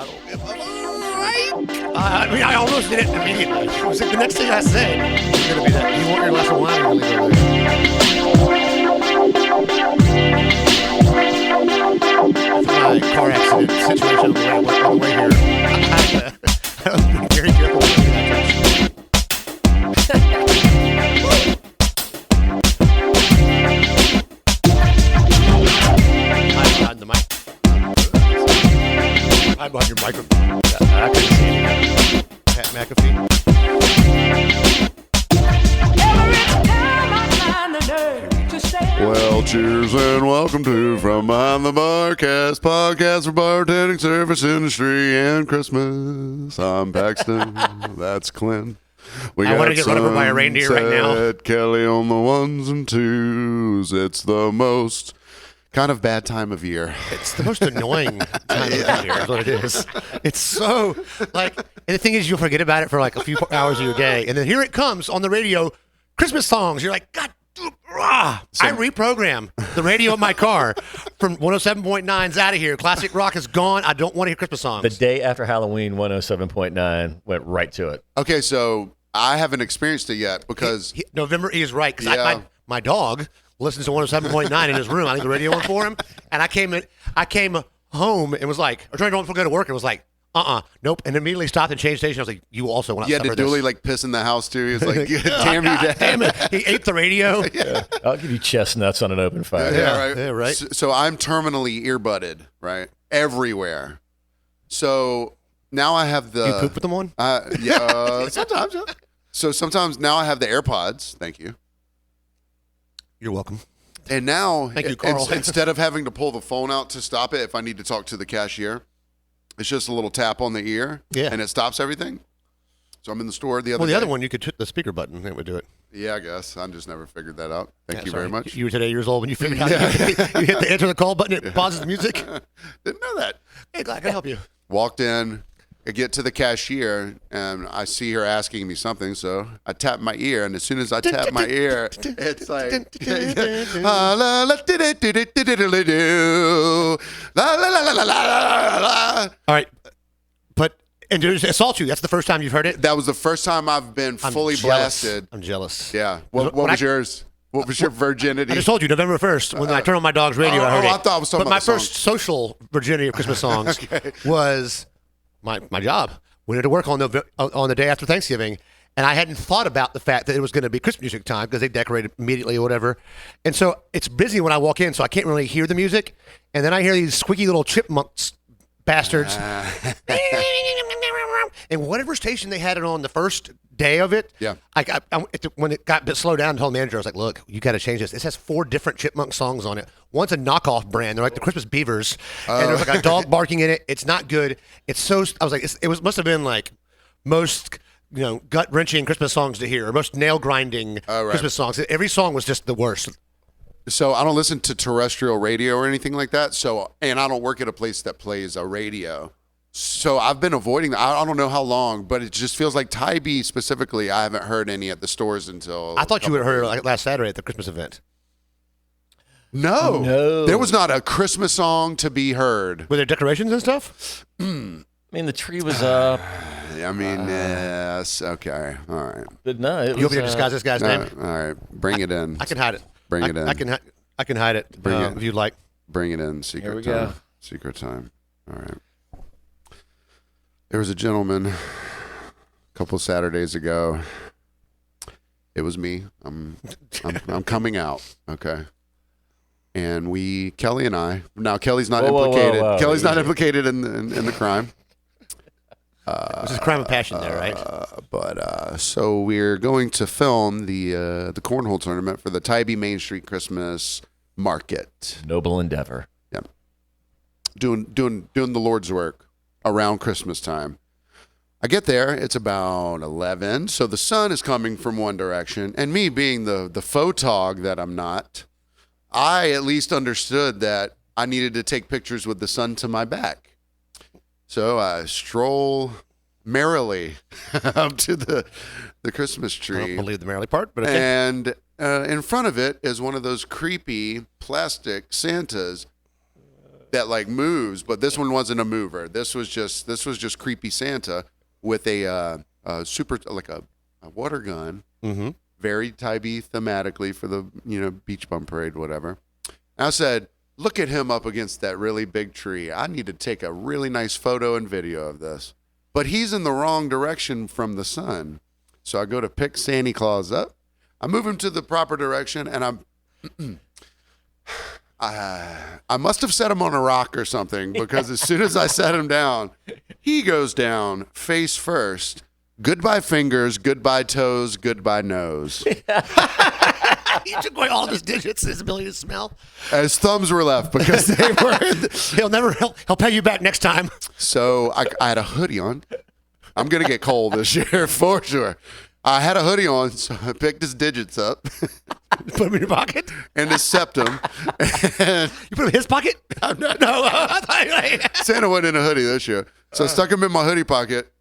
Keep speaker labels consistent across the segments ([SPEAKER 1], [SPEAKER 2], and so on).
[SPEAKER 1] I don't give a like. I mean, I almost did it immediately. It was like the next thing I said was going to be that. Do you want your glass of wine or leave it over there? My car accident situation on the way here. I was being very careful with that. I'm the mic. I'm on your microphone. I couldn't see anything. Pat McAfee.
[SPEAKER 2] Well, cheers and welcome to From Behind the BarCast, podcast for bartending, service industry, and Christmas. I'm Paxton. That's Clint.
[SPEAKER 1] I want to get run over by a reindeer right now.
[SPEAKER 2] Kelly on the ones and twos. It's the most kind of bad time of year.
[SPEAKER 1] It's the most annoying time of year is what it is. It's so, like, and the thing is, you'll forget about it for like a few hours of your day, and then here it comes on the radio, Christmas songs. You're like, God, I reprogram the radio in my car from 107.9's out of here. Classic rock is gone. I don't want to hear Christmas songs.
[SPEAKER 3] The day after Halloween, 107.9 went right to it.
[SPEAKER 2] Okay, so I haven't experienced it yet because
[SPEAKER 1] November is right, because my dog listens to 107.9 in his room. I leave the radio on for him, and I came home and was like, I tried to go to work and was like, nope, and immediately stopped and changed station. I was like, you also want to
[SPEAKER 2] suffer this. You had to duly like piss in the house too. He was like, damn you, Dad.
[SPEAKER 1] Damn it. He ate the radio.
[SPEAKER 3] Yeah. I'll give you chestnuts on an open fire.
[SPEAKER 2] Yeah, right. So I'm terminally earbudded, right, everywhere. So now I have the.
[SPEAKER 1] You poop with them on?
[SPEAKER 2] Yeah, sometimes. Yeah. So sometimes now I have the AirPods. Thank you.
[SPEAKER 1] You're welcome.
[SPEAKER 2] And now,
[SPEAKER 1] thank you, Carl.
[SPEAKER 2] Instead of having to pull the phone out to stop it, if I need to talk to the cashier, it's just a little tap on the ear, and it stops everything. So I'm in the store the other day.
[SPEAKER 1] Well, the other one, you could hit the speaker button, and it would do it.
[SPEAKER 2] Yeah, I guess. I just never figured that out. Thank you very much.
[SPEAKER 1] You were today years old when you figured out you hit the answer the call button, it pauses the music.
[SPEAKER 2] Didn't know that.
[SPEAKER 1] Hey, glad I can help you.
[SPEAKER 2] Walked in. I get to the cashier, and I see her asking me something, so I tap my ear, and as soon as I tap my ear, it's like,
[SPEAKER 1] all right, and to assault you, that's the first time you've heard it?
[SPEAKER 2] That was the first time I've been fully blasted.
[SPEAKER 1] I'm jealous.
[SPEAKER 2] Yeah. What was yours? What was your virginity?
[SPEAKER 1] I just told you, November 1st, when I turned on my dog's radio, I heard it.
[SPEAKER 2] I thought I was talking about
[SPEAKER 1] my first social virginity of Christmas songs was my job. We went to work on the day after Thanksgiving, and I hadn't thought about the fact that it was going to be Christmas music time because they decorated immediately or whatever. And so it's busy when I walk in, so I can't really hear the music. And then I hear these squeaky little chipmunks bastards. And whatever station they had it on the first day of it, when it got a bit slowed down, I told the manager, I was like, look, you got to change this. This has 4 different chipmunk songs on it. One's a knockoff brand. They're like the Christmas Beavers. And there's like a dog barking in it. It's not good. It's so, I was like, must have been like most, gut-wrenching Christmas songs to hear, or most nail-grinding Christmas songs. Every song was just the worst.
[SPEAKER 2] So I don't listen to terrestrial radio or anything like that. And I don't work at a place that plays a radio. So I've been avoiding that. I don't know how long, but it just feels like Tybee specifically, I haven't heard any at the stores until.
[SPEAKER 1] I thought you would have heard it like last Saturday at the Christmas event.
[SPEAKER 2] No. There was not a Christmas song to be heard.
[SPEAKER 1] Were there decorations and stuff?
[SPEAKER 3] I mean, the tree was up.
[SPEAKER 2] Yes. Okay. All right.
[SPEAKER 3] But no,
[SPEAKER 1] you want me to disguise this guy's name?
[SPEAKER 2] All right. Bring it in.
[SPEAKER 1] I can hide it.
[SPEAKER 2] Bring it in.
[SPEAKER 1] I can hide it if you'd like.
[SPEAKER 2] Bring it in. Secret
[SPEAKER 3] Here we
[SPEAKER 2] time.
[SPEAKER 3] go.
[SPEAKER 2] Secret time. All right. There was a gentleman a couple Saturdays ago. It was me. I'm coming out. Okay. And Kelly and I. Now Kelly's not implicated.
[SPEAKER 3] Whoa.
[SPEAKER 2] Kelly's not implicated in the crime.
[SPEAKER 1] This is crime of passion there, right?
[SPEAKER 2] So we're going to film the cornhole tournament for the Tybee Main Street Christmas Market.
[SPEAKER 3] Noble endeavor.
[SPEAKER 2] Yeah. Doing the Lord's work around Christmas time. I get there, it's about 11, so the sun is coming from one direction, and me being the photog that I'm not, I at least understood that I needed to take pictures with the sun to my back. So I stroll merrily up to the Christmas tree.
[SPEAKER 1] I don't believe the merrily part, but okay.
[SPEAKER 2] And in front of it is one of those creepy plastic Santas that like moves, but this one wasn't a mover. This was just creepy Santa with a super like a water gun, very Tybee thematically for the beach bum parade, whatever. And I said, look at him up against that really big tree. I need to take a really nice photo and video of this, but he's in the wrong direction from the sun. So I go to pick Santa Claus up. I move him to the proper direction, and I must have set him on a rock or something, because as soon as I set him down, he goes down face first. Goodbye fingers, goodbye toes, goodbye nose.
[SPEAKER 1] He took away all his digits, his ability to smell.
[SPEAKER 2] His thumbs were left because they were.
[SPEAKER 1] He'll pay you back next time.
[SPEAKER 2] So I had a hoodie on. I'm gonna get cold this year for sure. I had a hoodie on, so I picked his digits up.
[SPEAKER 1] Put them in your pocket?
[SPEAKER 2] And his septum. And
[SPEAKER 1] you put them in his pocket? No.
[SPEAKER 2] Santa went in a hoodie this year. So I stuck him in my hoodie pocket,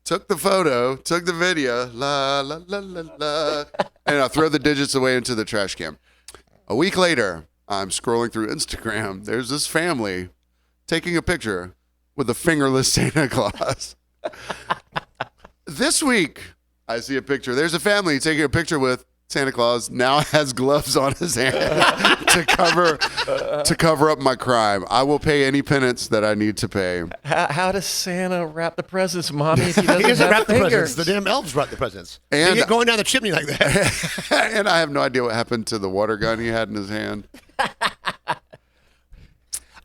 [SPEAKER 2] took the photo, took the video, la, la, la, la, la, and I throw the digits away into the trash can. A week later, I'm scrolling through Instagram. There's this family taking a picture with a fingerless Santa Claus. This week, I see a picture. There's a family taking a picture with Santa Claus. Now has gloves on his hand to cover up my crime. I will pay any penance that I need to pay.
[SPEAKER 3] How does Santa wrap the presents, Mommy? If he doesn't
[SPEAKER 1] wrap the
[SPEAKER 3] fingers?
[SPEAKER 1] presents. The damn elves wrap the presents.
[SPEAKER 2] And
[SPEAKER 1] you get going down the chimney like that.
[SPEAKER 2] And I have no idea what happened to the water gun he had in his hand.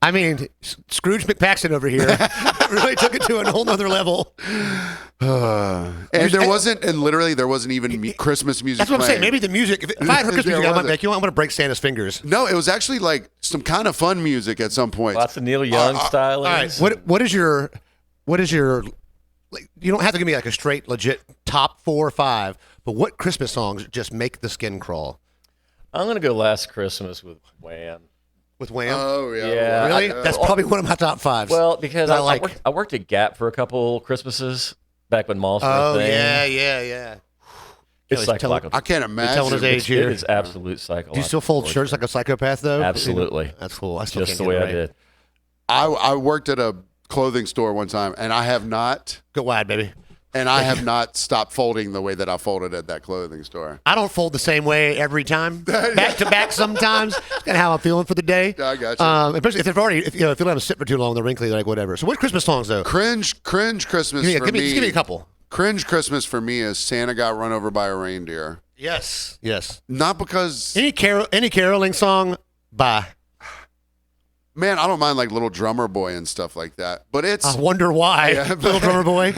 [SPEAKER 1] I mean, Scrooge McPaxton over here really took it to a whole nother level.
[SPEAKER 2] And there wasn't even Christmas music.
[SPEAKER 1] That's what I'm saying.
[SPEAKER 2] playing.
[SPEAKER 1] Maybe the music. If I had heard Christmas music, I might be like, I'm going to break Santa's fingers.
[SPEAKER 2] No, it was actually like some kind of fun music at some point.
[SPEAKER 3] Lots of Neil Young style.
[SPEAKER 1] All right. What is your? Like, you don't have to give me like a straight, legit top 4 or 5. But what Christmas songs just make the skin crawl?
[SPEAKER 3] I'm going to go Last Christmas with Wham.
[SPEAKER 1] With Wham?
[SPEAKER 2] Oh, yeah.
[SPEAKER 3] Yeah.
[SPEAKER 1] Really? That's probably one of my top 5s.
[SPEAKER 3] Well, because
[SPEAKER 1] I
[SPEAKER 3] worked at Gap for a couple Christmases back when malls were a thing.
[SPEAKER 1] Yeah.
[SPEAKER 3] It's psychological.
[SPEAKER 2] I can't imagine.
[SPEAKER 1] telling his age here.
[SPEAKER 3] It is absolute psychological.
[SPEAKER 1] Do you still fold shirts like a psychopath, though?
[SPEAKER 3] Absolutely.
[SPEAKER 1] That's cool. I still
[SPEAKER 3] Just
[SPEAKER 1] can't
[SPEAKER 3] the
[SPEAKER 1] get
[SPEAKER 3] way
[SPEAKER 1] it
[SPEAKER 3] I
[SPEAKER 1] right.
[SPEAKER 3] did.
[SPEAKER 2] I worked at a clothing store one time, and I have not
[SPEAKER 1] Go wide, baby.
[SPEAKER 2] stopped folding the way that I folded at that clothing store.
[SPEAKER 1] I don't fold the same way every time. Back to back sometimes. It's kind of how I'm feeling for the day.
[SPEAKER 2] I got you.
[SPEAKER 1] Especially if if you don't have a sit for too long, they're wrinkly, like whatever. So what Christmas songs though?
[SPEAKER 2] Cringe Christmas for me.
[SPEAKER 1] Just give me a couple.
[SPEAKER 2] Cringe Christmas for me is Santa Got Run Over by a Reindeer.
[SPEAKER 1] Yes.
[SPEAKER 2] Not because
[SPEAKER 1] Any caroling song by.
[SPEAKER 2] Man, I don't mind like Little Drummer Boy and stuff like that, but it's
[SPEAKER 1] I wonder why, Little Drummer Boy.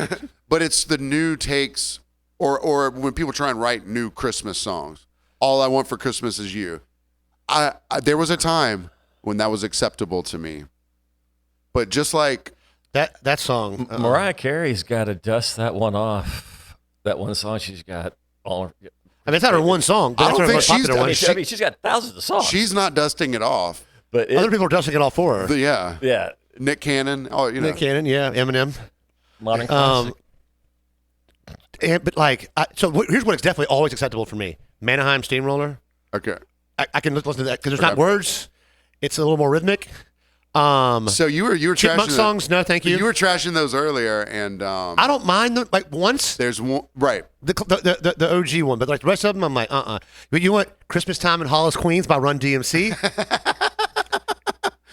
[SPEAKER 2] But it's the new takes, or when people try and write new Christmas songs. All I Want for Christmas Is You. There was a time when that was acceptable to me, but just like
[SPEAKER 1] that song,
[SPEAKER 3] Mariah Carey's got to dust that one off. That one song she's got all.
[SPEAKER 1] I mean, it's not her one song, but
[SPEAKER 2] I don't
[SPEAKER 1] that's
[SPEAKER 2] think
[SPEAKER 1] her most popular one.
[SPEAKER 3] I mean, she's got thousands of songs.
[SPEAKER 2] she's not dusting it off.
[SPEAKER 3] But
[SPEAKER 1] Other people are dusting it all for her.
[SPEAKER 2] Yeah, Nick Cannon. Oh,
[SPEAKER 1] Nick Cannon, yeah, Eminem.
[SPEAKER 3] modern classic.
[SPEAKER 1] But like, here's what is definitely always acceptable for me: Mannheim Steamroller.
[SPEAKER 2] Okay.
[SPEAKER 1] I can listen to that because there's not words. It's a little more rhythmic.
[SPEAKER 2] So you were
[SPEAKER 1] Chipmunk
[SPEAKER 2] trashing
[SPEAKER 1] songs? No, thank you.
[SPEAKER 2] You were trashing those earlier, and
[SPEAKER 1] I don't mind them. Like once
[SPEAKER 2] there's one right.
[SPEAKER 1] the OG one, but like the rest of them, I'm like, But you want Christmas Time in Hollis, Queens by Run DMC?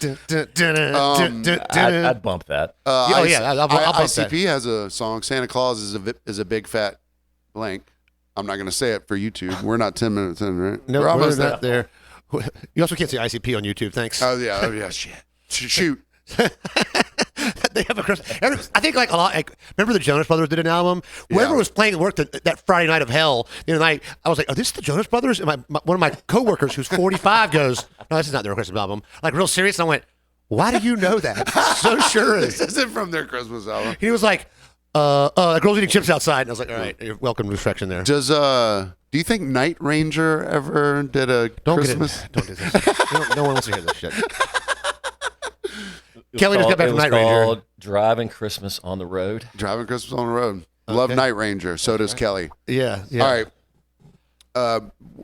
[SPEAKER 3] I'd bump that.
[SPEAKER 1] I'll bump that.
[SPEAKER 2] ICP has a song. Santa Claus is a big fat blank. I'm not going to say it for YouTube. We're not 10 minutes in, right?
[SPEAKER 1] No,
[SPEAKER 2] we're almost
[SPEAKER 1] not there. You also can't see ICP on YouTube. Thanks.
[SPEAKER 2] Oh yeah. Shit. Shoot.
[SPEAKER 1] They have a Christmas. I think like a lot. Like, remember the Jonas Brothers did an album. Whoever was playing at work that Friday night of hell, the other night, I was like, "Are this the Jonas Brothers?" And one of my coworkers, who's 45, goes, "No, this is not their Christmas album." Like real serious. And I went, "Why do you know that?" So sure.
[SPEAKER 2] This isn't from their Christmas album.
[SPEAKER 1] He was like, "Girls eating chips outside." And I was like, "All right, you're welcome to reflection there."
[SPEAKER 2] Do you think Night Ranger ever did a Christmas?
[SPEAKER 1] Don't do this. No one wants to hear this shit. Kelly just got back from Night Ranger.
[SPEAKER 3] Called Driving Christmas on the Road.
[SPEAKER 2] Driving Christmas on the Road. Love Night Ranger. So does Kelly.
[SPEAKER 1] Yeah.
[SPEAKER 2] All right.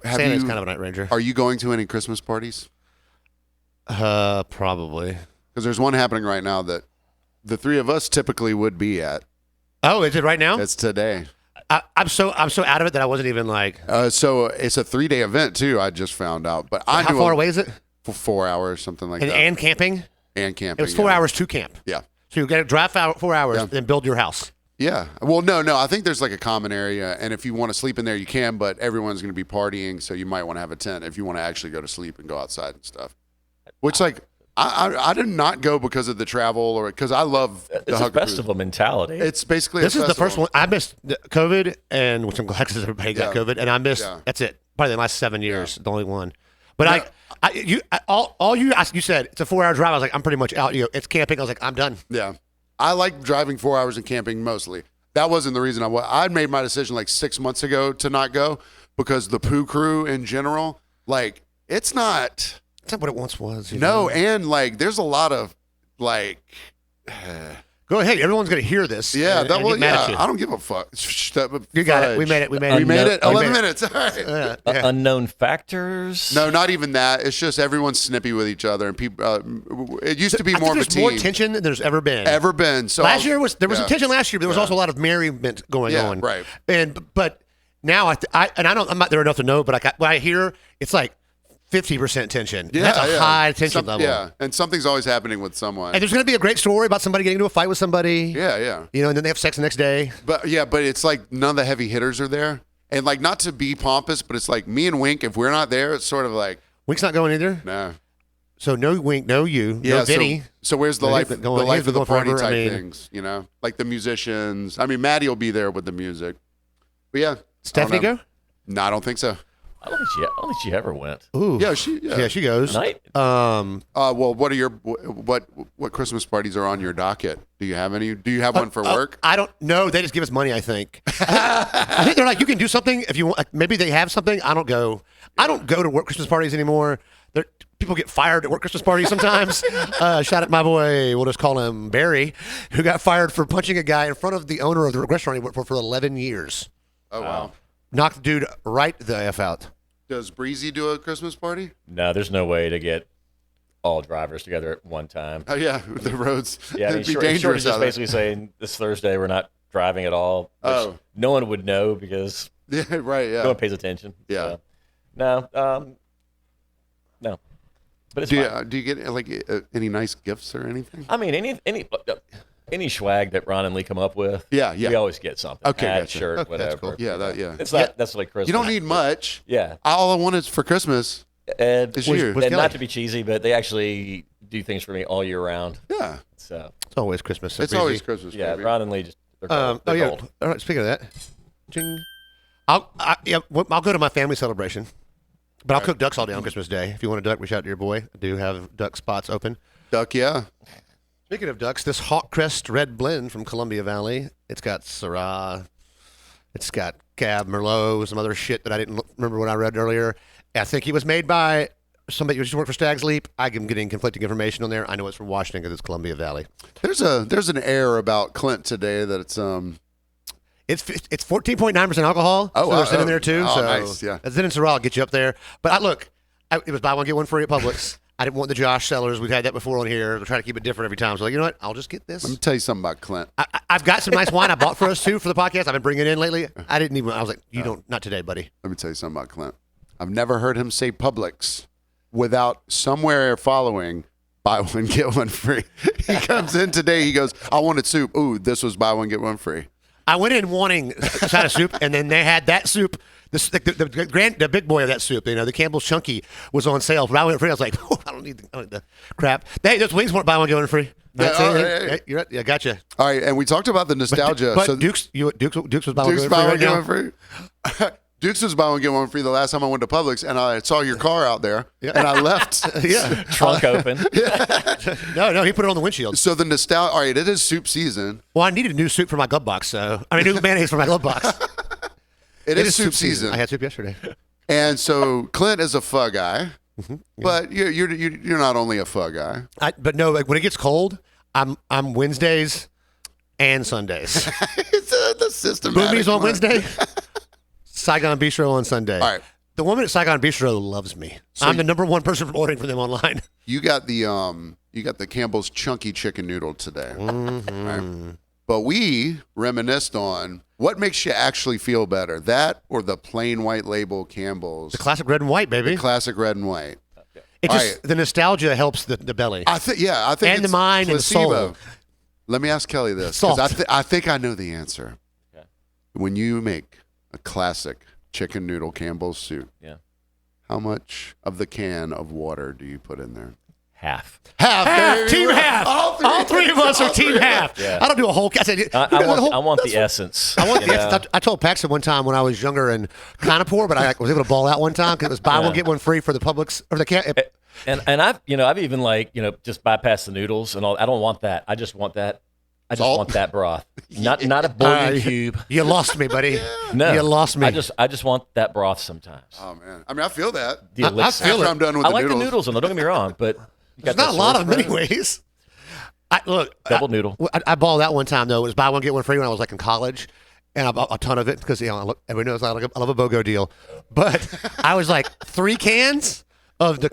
[SPEAKER 1] Santa's kind of a Night Ranger.
[SPEAKER 2] Are you going to any Christmas parties?
[SPEAKER 1] Probably.
[SPEAKER 2] because there's one happening right now that the three of us typically would be at.
[SPEAKER 1] Oh, is it right now?
[SPEAKER 2] It's today.
[SPEAKER 1] I'm so out of it that I wasn't even like.
[SPEAKER 2] So it's a 3-day event too. I just found out, but I
[SPEAKER 1] How
[SPEAKER 2] knew
[SPEAKER 1] far away is it?
[SPEAKER 2] for 4 hours, something like that.
[SPEAKER 1] And camping.
[SPEAKER 2] And camping.
[SPEAKER 1] It was 4 hours to camp.
[SPEAKER 2] Yeah.
[SPEAKER 1] So you got to drive 4 hours, then build your house.
[SPEAKER 2] Yeah. Well, no. I think there's like a common area, and if you want to sleep in there, you can. But everyone's going to be partying, so you might want to have a tent if you want to actually go to sleep and go outside and stuff. Which, like, I did not go because of the travel or because I love the
[SPEAKER 3] It's a
[SPEAKER 2] Hugger
[SPEAKER 3] festival mentality.
[SPEAKER 2] It's basically
[SPEAKER 1] This
[SPEAKER 2] a
[SPEAKER 1] is the
[SPEAKER 2] festival.
[SPEAKER 1] first one. I missed COVID, and which I'm glad because everybody got
[SPEAKER 2] Yeah.
[SPEAKER 1] COVID, and I missed.
[SPEAKER 2] Yeah.
[SPEAKER 1] That's it. Probably the last 7 years, the only one. But you said it's a 4 hour drive. I was like, I'm pretty much out. It's camping. I was like, I'm done.
[SPEAKER 2] Yeah. I like driving 4 hours and camping mostly. That wasn't the reason I made my decision like 6 months ago to not go because the poo crew in general, like, it's not.
[SPEAKER 1] It's not what it once was.
[SPEAKER 2] No, and like, there's a lot of like.
[SPEAKER 1] Go ahead. Everyone's going to hear this.
[SPEAKER 2] Yeah,
[SPEAKER 1] and get mad at you.
[SPEAKER 2] I don't give a fuck.
[SPEAKER 1] You got it. We made it.
[SPEAKER 2] We made it. 11 minutes. All right.
[SPEAKER 1] Yeah.
[SPEAKER 3] Unknown factors.
[SPEAKER 2] No, not even that. It's just everyone's snippy with each other, and people. It used to be more of a
[SPEAKER 1] there's
[SPEAKER 2] team.
[SPEAKER 1] more tension than there's ever been.
[SPEAKER 2] So
[SPEAKER 1] last year there was
[SPEAKER 2] yeah.
[SPEAKER 1] a tension last year, but there was also a lot of merriment going on.
[SPEAKER 2] Right.
[SPEAKER 1] But now I'm not there enough to know, but when I hear it's like 50% tension.
[SPEAKER 2] Yeah,
[SPEAKER 1] That's a high tension level.
[SPEAKER 2] Yeah, and something's always happening with someone.
[SPEAKER 1] And there's going to be a great story about somebody getting into a fight with somebody.
[SPEAKER 2] Yeah.
[SPEAKER 1] And then they have sex the next day.
[SPEAKER 2] But it's like none of the heavy hitters are there. And like, not to be pompous, but it's like me and Wink, if we're not there, it's sort of like.
[SPEAKER 1] Wink's not going either?
[SPEAKER 2] Nah.
[SPEAKER 1] So no Wink, no you, no Vinny.
[SPEAKER 2] So where's the
[SPEAKER 1] No,
[SPEAKER 2] life,
[SPEAKER 1] he's
[SPEAKER 2] the
[SPEAKER 1] been going-
[SPEAKER 2] life
[SPEAKER 1] he's
[SPEAKER 2] of
[SPEAKER 1] been
[SPEAKER 2] the
[SPEAKER 1] going
[SPEAKER 2] party
[SPEAKER 1] forever.
[SPEAKER 2] type
[SPEAKER 1] I mean-
[SPEAKER 2] things, like the musicians. I mean, Maddie will be there with the music. But yeah.
[SPEAKER 1] Stephanie go?
[SPEAKER 2] No, I don't think so.
[SPEAKER 3] I don't think she ever went.
[SPEAKER 1] Ooh.
[SPEAKER 2] Yeah, she
[SPEAKER 1] goes.
[SPEAKER 3] Night?
[SPEAKER 2] Well, what are your what Christmas parties are on your docket? Do you have any? Do you have one for work?
[SPEAKER 1] I don't know. They just give us money, I think. I think they're like, you can do something if you want. Like, maybe they have something. I don't go. I don't go to work Christmas parties anymore. People get fired at work Christmas parties sometimes. Shout out my boy, we'll just call him Barry, who got fired for punching a guy in front of the owner of the restaurant he worked for 11 years.
[SPEAKER 2] Oh, wow.
[SPEAKER 1] Knocked the dude right the F out.
[SPEAKER 2] Does Breezy do a Christmas party?
[SPEAKER 3] No, there's no way to get all drivers together at one time.
[SPEAKER 2] Oh, yeah. The roads.
[SPEAKER 3] Yeah,
[SPEAKER 2] It'd be
[SPEAKER 3] Short
[SPEAKER 2] dangerous
[SPEAKER 3] is
[SPEAKER 2] out
[SPEAKER 3] just
[SPEAKER 2] there.
[SPEAKER 3] basically saying this Thursday we're not driving at all. Which no one would know because
[SPEAKER 2] Yeah, right, yeah.
[SPEAKER 3] no one pays attention.
[SPEAKER 2] Yeah.
[SPEAKER 3] So, no. But it's fine.
[SPEAKER 2] Do you get like any nice gifts or anything?
[SPEAKER 3] I mean, any swag that Ron and Lee come up with,
[SPEAKER 2] Yeah.
[SPEAKER 3] we always get something.
[SPEAKER 2] Okay,
[SPEAKER 3] Hat,
[SPEAKER 2] gotcha.
[SPEAKER 3] shirt,
[SPEAKER 1] Okay, that's
[SPEAKER 3] whatever.
[SPEAKER 1] cool.
[SPEAKER 2] Yeah,
[SPEAKER 3] It's not that's like Christmas.
[SPEAKER 2] You don't need much.
[SPEAKER 3] Yeah.
[SPEAKER 2] All I want is for Christmas.
[SPEAKER 3] And,
[SPEAKER 2] It's you.
[SPEAKER 1] What's
[SPEAKER 3] and
[SPEAKER 1] Kelly?
[SPEAKER 3] not to be cheesy, but they actually do things for me all year round.
[SPEAKER 2] Yeah.
[SPEAKER 3] So
[SPEAKER 1] It's always Christmas.
[SPEAKER 2] It's always Christmas.
[SPEAKER 3] yeah,
[SPEAKER 2] baby.
[SPEAKER 3] Ron and Lee just they're gold.
[SPEAKER 1] Oh, yeah.
[SPEAKER 3] Gold.
[SPEAKER 1] All right, speaking of that, Ching. I'll go to my family celebration. But I'll cook ducks all day on Christmas Day. If you want a duck, reach out to your boy. I do have duck spots open.
[SPEAKER 2] Duck, yeah.
[SPEAKER 1] Speaking of ducks, this Hawk Crest Red Blend from Columbia Valley. It's got Syrah. It's got Cab, Merlot, some other shit that I didn't remember what I read earlier. I think it was made by somebody who used to work for Stag's Leap. I'm getting conflicting information on there. I know it's from Washington because it's Columbia Valley.
[SPEAKER 2] There's an air about Clint today that it's
[SPEAKER 1] It's 14.9% alcohol.
[SPEAKER 2] Oh,
[SPEAKER 1] so there's in there too.
[SPEAKER 2] oh,
[SPEAKER 1] so
[SPEAKER 2] nice, yeah.
[SPEAKER 1] Zin and Syrah will get you up there. But it was buy one get one free at Publix. I didn't want the Josh Sellers. We've had that before on here. We're trying to keep it different every time. So you know what? I'll just get this.
[SPEAKER 2] Let me tell you something about Clint.
[SPEAKER 1] I've got some nice wine I bought for us too for the podcast. I've been bringing it in lately. I was like, you don't, not today, buddy.
[SPEAKER 2] Let me tell you something about Clint. I've never heard him say Publix without somewhere following buy one get one free. He comes in today. He goes, I wanted soup. Ooh, this was buy one get one free.
[SPEAKER 1] I went in wanting a side of soup, and then they had that soup. The big boy of that soup, the Campbell's Chunky was on sale. But I went free. I was like, oh, I don't need the crap. Hey, those wings weren't buy one get one free. That's
[SPEAKER 2] Yeah,
[SPEAKER 1] it.
[SPEAKER 2] right.
[SPEAKER 1] Hey, you're right. Yeah, gotcha.
[SPEAKER 2] All right, and we talked about the nostalgia.
[SPEAKER 1] But
[SPEAKER 2] so
[SPEAKER 1] Dukes was buy one
[SPEAKER 2] Dukes
[SPEAKER 1] get
[SPEAKER 2] buy
[SPEAKER 1] one
[SPEAKER 2] one
[SPEAKER 1] free.
[SPEAKER 2] get
[SPEAKER 1] Right
[SPEAKER 2] one
[SPEAKER 1] now.
[SPEAKER 2] free. Dukes was buy one get one free the last time I went to Publix, and I saw your car out there, and I left.
[SPEAKER 1] Yeah.
[SPEAKER 3] Trunk open.
[SPEAKER 1] No, he put it on the windshield.
[SPEAKER 2] So the nostalgia. All right, it is soup season.
[SPEAKER 1] Well, I needed a new soup for my glove box, new mayonnaise for my glove box.
[SPEAKER 2] It is soup season.
[SPEAKER 1] I had soup yesterday.
[SPEAKER 2] And so Clint is a pho guy, but you're not only a pho guy.
[SPEAKER 1] But no, like when it gets cold, I'm Wednesdays and Sundays.
[SPEAKER 2] It's the system.
[SPEAKER 1] Boomies on Wednesday, Saigon Bistro on Sunday.
[SPEAKER 2] All right.
[SPEAKER 1] The woman at Saigon Bistro loves me. I'm the number one person ordering for them online.
[SPEAKER 2] You got the you got the Campbell's chunky chicken noodle today. Right? But we reminisced on what makes you actually feel better, that or the plain white label Campbell's.
[SPEAKER 1] The classic red and white, baby.
[SPEAKER 2] The classic red and white.
[SPEAKER 1] It just the nostalgia helps the belly.
[SPEAKER 2] I think
[SPEAKER 1] and the mind
[SPEAKER 2] placebo.
[SPEAKER 1] and the soul.
[SPEAKER 2] Let me ask Kelly this,
[SPEAKER 1] Salt.
[SPEAKER 2] because I think I know the answer. Okay. When you make a classic chicken noodle Campbell's soup, how much of the can of water do you put in there?
[SPEAKER 3] Half.
[SPEAKER 1] Team half. All three of us are team half.
[SPEAKER 3] Yeah.
[SPEAKER 1] I don't do a whole.
[SPEAKER 3] I want the essence.
[SPEAKER 1] I want the essence. I told Paxton one time when I was younger and kind of poor, but I was able to ball out one time because it was buy one get one free for the Publix or the can.
[SPEAKER 3] And I've even just bypassed the noodles and all. I don't want that. I just want that. I just want that broth, not a bouillon cube.
[SPEAKER 1] You lost me, buddy.
[SPEAKER 3] No,
[SPEAKER 1] you lost me.
[SPEAKER 3] I just want that broth sometimes.
[SPEAKER 2] Oh man, I mean I feel that.
[SPEAKER 1] I feel it.
[SPEAKER 2] I'm done with
[SPEAKER 3] I
[SPEAKER 2] the
[SPEAKER 3] like
[SPEAKER 2] noodles.
[SPEAKER 3] the noodles, and don't get me wrong, but
[SPEAKER 1] there's not a lot of them anyways.
[SPEAKER 3] Double noodle.
[SPEAKER 1] I balled out one time though. It was buy one get one free when I was like in college, and I bought a ton of it because everyone knows I love a BOGO deal. But I was like 3 cans of the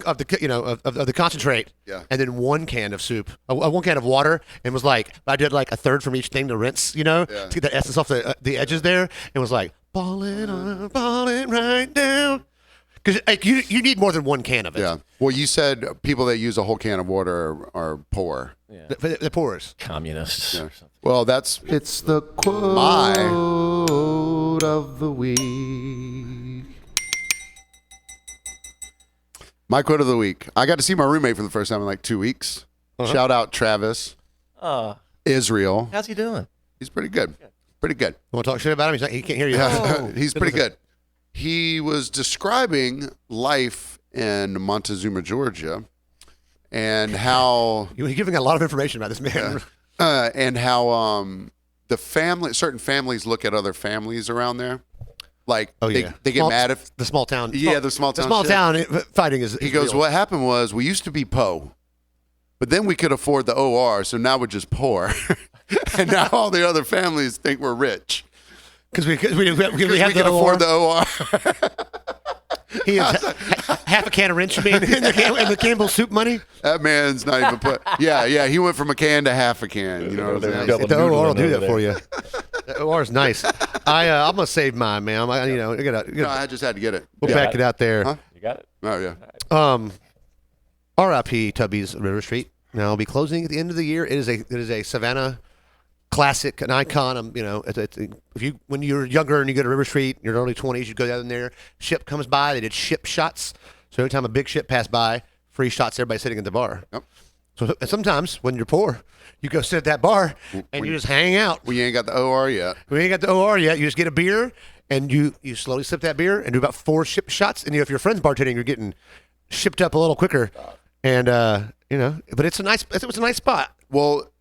[SPEAKER 1] concentrate, and then 1 can of soup, 1 can of water, and was like I did like a third from each thing to rinse, to get the essence off the edges there, and was like ball it right down. Because you need more than 1 can of it.
[SPEAKER 2] Yeah. Well, you said people that use a whole can of water are poor.
[SPEAKER 3] Yeah.
[SPEAKER 1] The poorest.
[SPEAKER 3] Communists.
[SPEAKER 2] Yeah. Well, it's the quote of the week. My quote of the week. I got to see my roommate for the first time in like 2 weeks. Shout out Travis. Israel.
[SPEAKER 3] How's he doing?
[SPEAKER 2] He's pretty good. Pretty good.
[SPEAKER 1] You want to talk shit about him? He can't hear you.
[SPEAKER 2] He's pretty good. He was describing life in Montezuma, Georgia, and how
[SPEAKER 1] you're giving a lot of information about this man.
[SPEAKER 2] And how certain families look at other families around there. Like they get mad if
[SPEAKER 1] the small town.
[SPEAKER 2] The small town.
[SPEAKER 1] The small town fighting is.
[SPEAKER 2] He goes,
[SPEAKER 1] real.
[SPEAKER 2] What happened was we used to be po, but then we could afford the OR, so now we're just poor, and now all the other families think we're rich.
[SPEAKER 1] Because we can
[SPEAKER 2] afford the OR.
[SPEAKER 1] He has half a can of rinse, you mean, in the Campbell soup money?
[SPEAKER 2] That man's not even put. Yeah. He went from a can to half a can. You know what I'm saying?
[SPEAKER 1] The OR will do that for you. The OR is nice. I'm gonna save mine, man.
[SPEAKER 2] I just had to get it.
[SPEAKER 1] We'll back it out there.
[SPEAKER 2] Huh?
[SPEAKER 3] You got it.
[SPEAKER 2] Oh yeah.
[SPEAKER 1] R.I.P. Tubby's River Street. Now it'll be closing at the end of the year. It is a Savannah classic, an icon. When you're younger and you go to River Street, in your early 20s, you go down there. Ship comes by. They did ship shots. So every time a big ship passed by, free shots. Everybody sitting at the bar.
[SPEAKER 2] Yep.
[SPEAKER 1] So sometimes when you're poor, you go sit at that bar and you just hang out.
[SPEAKER 2] We ain't got the OR yet.
[SPEAKER 1] You just get a beer and you slowly sip that beer and do about 4 ship shots. And if your friend's bartending, you're getting shipped up a little quicker. And but it's a nice spot.
[SPEAKER 2] Well.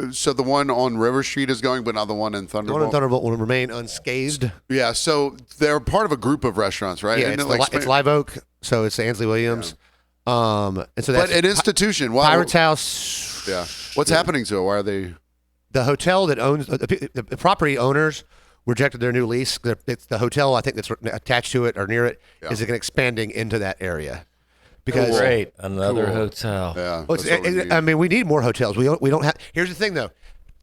[SPEAKER 2] So the one on River Street is going, but not the one in Thunderbolt?
[SPEAKER 1] The one in Thunderbolt will remain unscathed.
[SPEAKER 2] Yeah, so they're part of a group of restaurants, right?
[SPEAKER 1] Yeah, it's Live Oak, so it's Ansley Williams. Yeah. And so that's
[SPEAKER 2] but an institution.
[SPEAKER 1] Pirate's House.
[SPEAKER 2] Yeah. What's happening to it? Why are they?
[SPEAKER 1] The hotel that owns the property owners rejected their new lease. It's the hotel, I think, that's attached to it or near it is expanding into that area. Because
[SPEAKER 3] great, another hotel.
[SPEAKER 2] Yeah,
[SPEAKER 1] we need more hotels. We don't have. Here's the thing, though.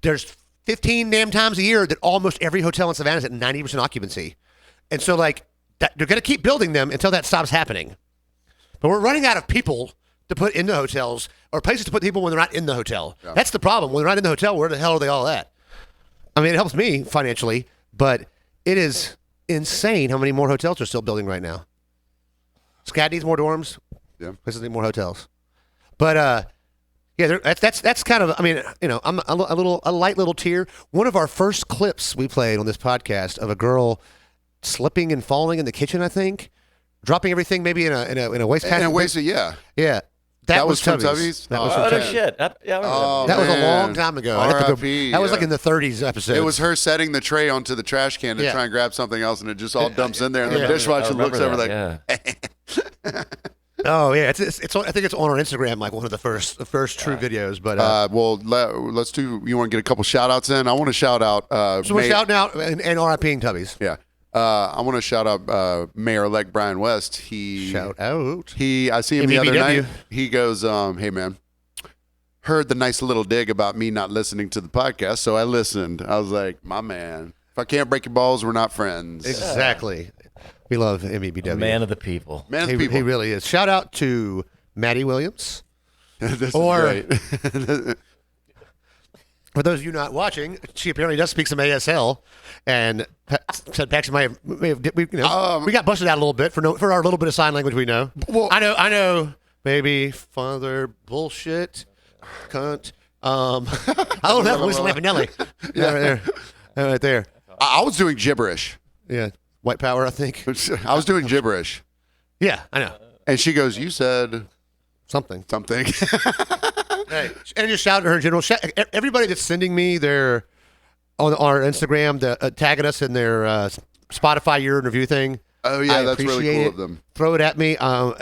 [SPEAKER 1] There's 15 damn times a year that almost every hotel in Savannah is at 90% occupancy, and so they're going to keep building them until that stops happening. But we're running out of people to put in the hotels or places to put people when they're not in the hotel. Yeah. That's the problem. When they're not in the hotel, where the hell are they all at? I mean, it helps me financially, but it is insane how many more hotels are still building right now. SCAD needs more dorms.
[SPEAKER 2] Yeah,
[SPEAKER 1] places need more hotels, but that's kind of. I mean, I'm a light little tear. One of our first clips we played on this podcast of a girl slipping and falling in the kitchen, I think, dropping everything maybe in a wastebasket.
[SPEAKER 2] In a waste, yeah.
[SPEAKER 1] That was
[SPEAKER 2] from
[SPEAKER 1] Tubby's.
[SPEAKER 2] That
[SPEAKER 3] was from Tubby's. Shit. I remember
[SPEAKER 1] that was a long time ago.
[SPEAKER 2] R.I.P.
[SPEAKER 1] That was like in the 30s episode.
[SPEAKER 2] It was her setting the tray onto the trash can to try and grab something else, and it just all dumps in there, and the dishwasher looks over like.
[SPEAKER 1] Oh yeah, it's I think it's on our Instagram, like one of the first true videos. But
[SPEAKER 2] let's do. You want to get a couple shout outs in? I want to shout out.
[SPEAKER 1] So we're shouting out and RIPing Tubby's.
[SPEAKER 2] Yeah, I want to shout out Mayor-elect Brian West.
[SPEAKER 1] Shout out.
[SPEAKER 2] I see him the other night. He goes, "Hey man, heard the nice little dig about me not listening to the podcast, so I listened. I was like, my man, if I can't break your balls, we're not friends.
[SPEAKER 1] Exactly. We love MEBW.
[SPEAKER 3] A man of the people.
[SPEAKER 2] Man of the people.
[SPEAKER 1] He really is. Shout out to Maddie Williams.
[SPEAKER 2] This
[SPEAKER 1] Or-
[SPEAKER 2] is great.
[SPEAKER 1] For those of you not watching, she apparently does speak some ASL, and said Paxton may have we got busted out a little bit for our little bit of sign language we know.
[SPEAKER 2] Well-
[SPEAKER 1] I know, baby, father, bullshit, cunt. I don't know, Lisa Lampanelli. Yeah, right there.
[SPEAKER 2] I was doing gibberish.
[SPEAKER 1] Yeah, white power, I think.
[SPEAKER 2] I was doing gibberish.
[SPEAKER 1] Yeah, I know.
[SPEAKER 2] And she goes, you said
[SPEAKER 1] Something.
[SPEAKER 2] something.
[SPEAKER 1] Hey, and just shout at her in general. Everybody that's sending me their on our Instagram, tagging us in their Spotify year in review thing.
[SPEAKER 2] Oh, yeah,
[SPEAKER 1] I
[SPEAKER 2] that's really
[SPEAKER 1] appreciate
[SPEAKER 2] cool
[SPEAKER 1] it.
[SPEAKER 2] of them.
[SPEAKER 1] Throw it at me. If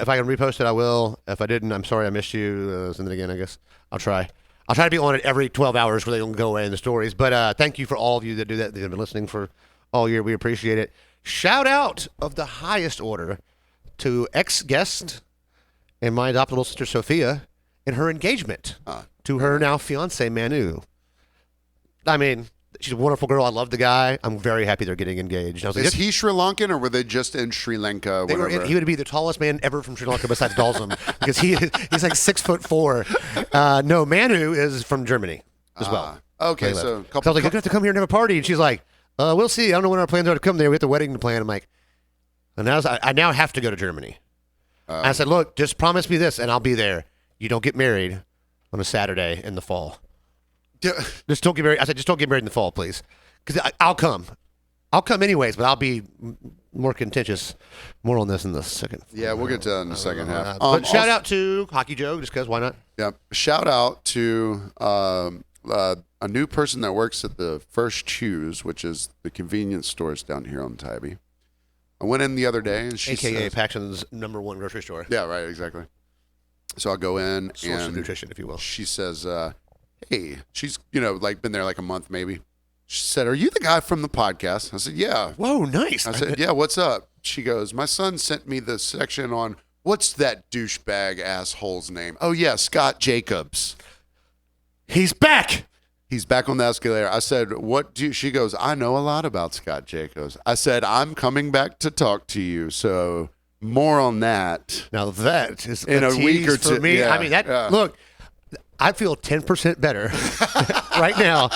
[SPEAKER 1] I can repost it, I will. If I didn't, I'm sorry I missed you. Send it again, I guess. I'll try. I'll try to be on it every 12 hours where they don't go away in the stories. But thank you for all of you that do that. They've been listening for all year. We appreciate it. Shout out of the highest order to ex-guest and my adopted little sister Sophia in her engagement to her now fiance Manu. I mean, she's a wonderful girl. I love the guy. I'm very happy they're getting engaged. I was like,
[SPEAKER 2] Is he Sri Lankan or were they just in Sri Lanka?
[SPEAKER 1] he would be the tallest man ever from Sri Lanka besides Dalsum because he's like 6'4". No, Manu is from Germany as well.
[SPEAKER 2] Okay,
[SPEAKER 1] So
[SPEAKER 2] so
[SPEAKER 1] I was like, you're going to have to come here and have a party. And she's like, we'll see. I don't know when our plans are to come there. We have the wedding to plan. I'm like, and I now have to go to Germany. I said, look, just promise me this and I'll be there. You don't get married on a Saturday in the fall. Just don't get married. I said, just don't get married in the fall, please. Because I'll come. I'll come anyways, but I'll be more contentious. More on this in the second.
[SPEAKER 2] Yeah, we'll get to that in the second half.
[SPEAKER 1] But shout out to Hockey Joe, just because, why not?
[SPEAKER 2] Yeah, shout out to a new person that works at the First Choose, which is the convenience stores down here on Tybee. I went in the other day, and she
[SPEAKER 1] AKA
[SPEAKER 2] says,
[SPEAKER 1] Paxton's #1 grocery store.
[SPEAKER 2] yeah, right, exactly. So I'll go in,
[SPEAKER 1] Source of
[SPEAKER 2] and
[SPEAKER 1] nutrition, if you will.
[SPEAKER 2] she says, hey, she's, like been there like a month maybe. She said, are you the guy from the podcast? I said, yeah.
[SPEAKER 1] Whoa, nice.
[SPEAKER 2] I said, yeah, what's up? She goes, my son sent me the section on, what's that douchebag asshole's name? Oh, yeah, Scott Jacobs.
[SPEAKER 1] He's back.
[SPEAKER 2] He's back on the escalator. I said, what do you? She goes, I know a lot about Scott Jacobs. I said, I'm coming back to talk to you. So more on that.
[SPEAKER 1] Now that is
[SPEAKER 2] In a week or
[SPEAKER 1] for
[SPEAKER 2] two,
[SPEAKER 1] me.
[SPEAKER 2] yeah,
[SPEAKER 1] I mean,
[SPEAKER 2] yeah.
[SPEAKER 1] Look, I feel 10% better right now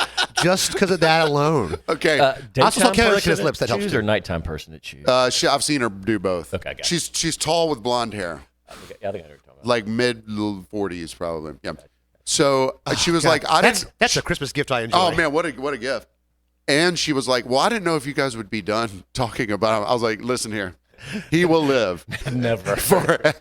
[SPEAKER 1] just because of that alone.
[SPEAKER 2] Okay.
[SPEAKER 1] I also saw Kelly licking his lips. That helps
[SPEAKER 3] choose
[SPEAKER 1] too.
[SPEAKER 3] or nighttime person to choose?
[SPEAKER 2] I've seen her do both.
[SPEAKER 3] Okay, got it.
[SPEAKER 2] She's tall with blonde hair,
[SPEAKER 3] I think I know what you're talking about.
[SPEAKER 2] like mid 40s probably. Yeah. So she was
[SPEAKER 1] God,
[SPEAKER 2] like, I didn't.
[SPEAKER 1] that's a Christmas gift I enjoy.
[SPEAKER 2] Oh man, what a gift! And she was like, well, I didn't know if you guys would be done talking about him. I was like, listen here, he will live
[SPEAKER 3] Never.
[SPEAKER 2] forever.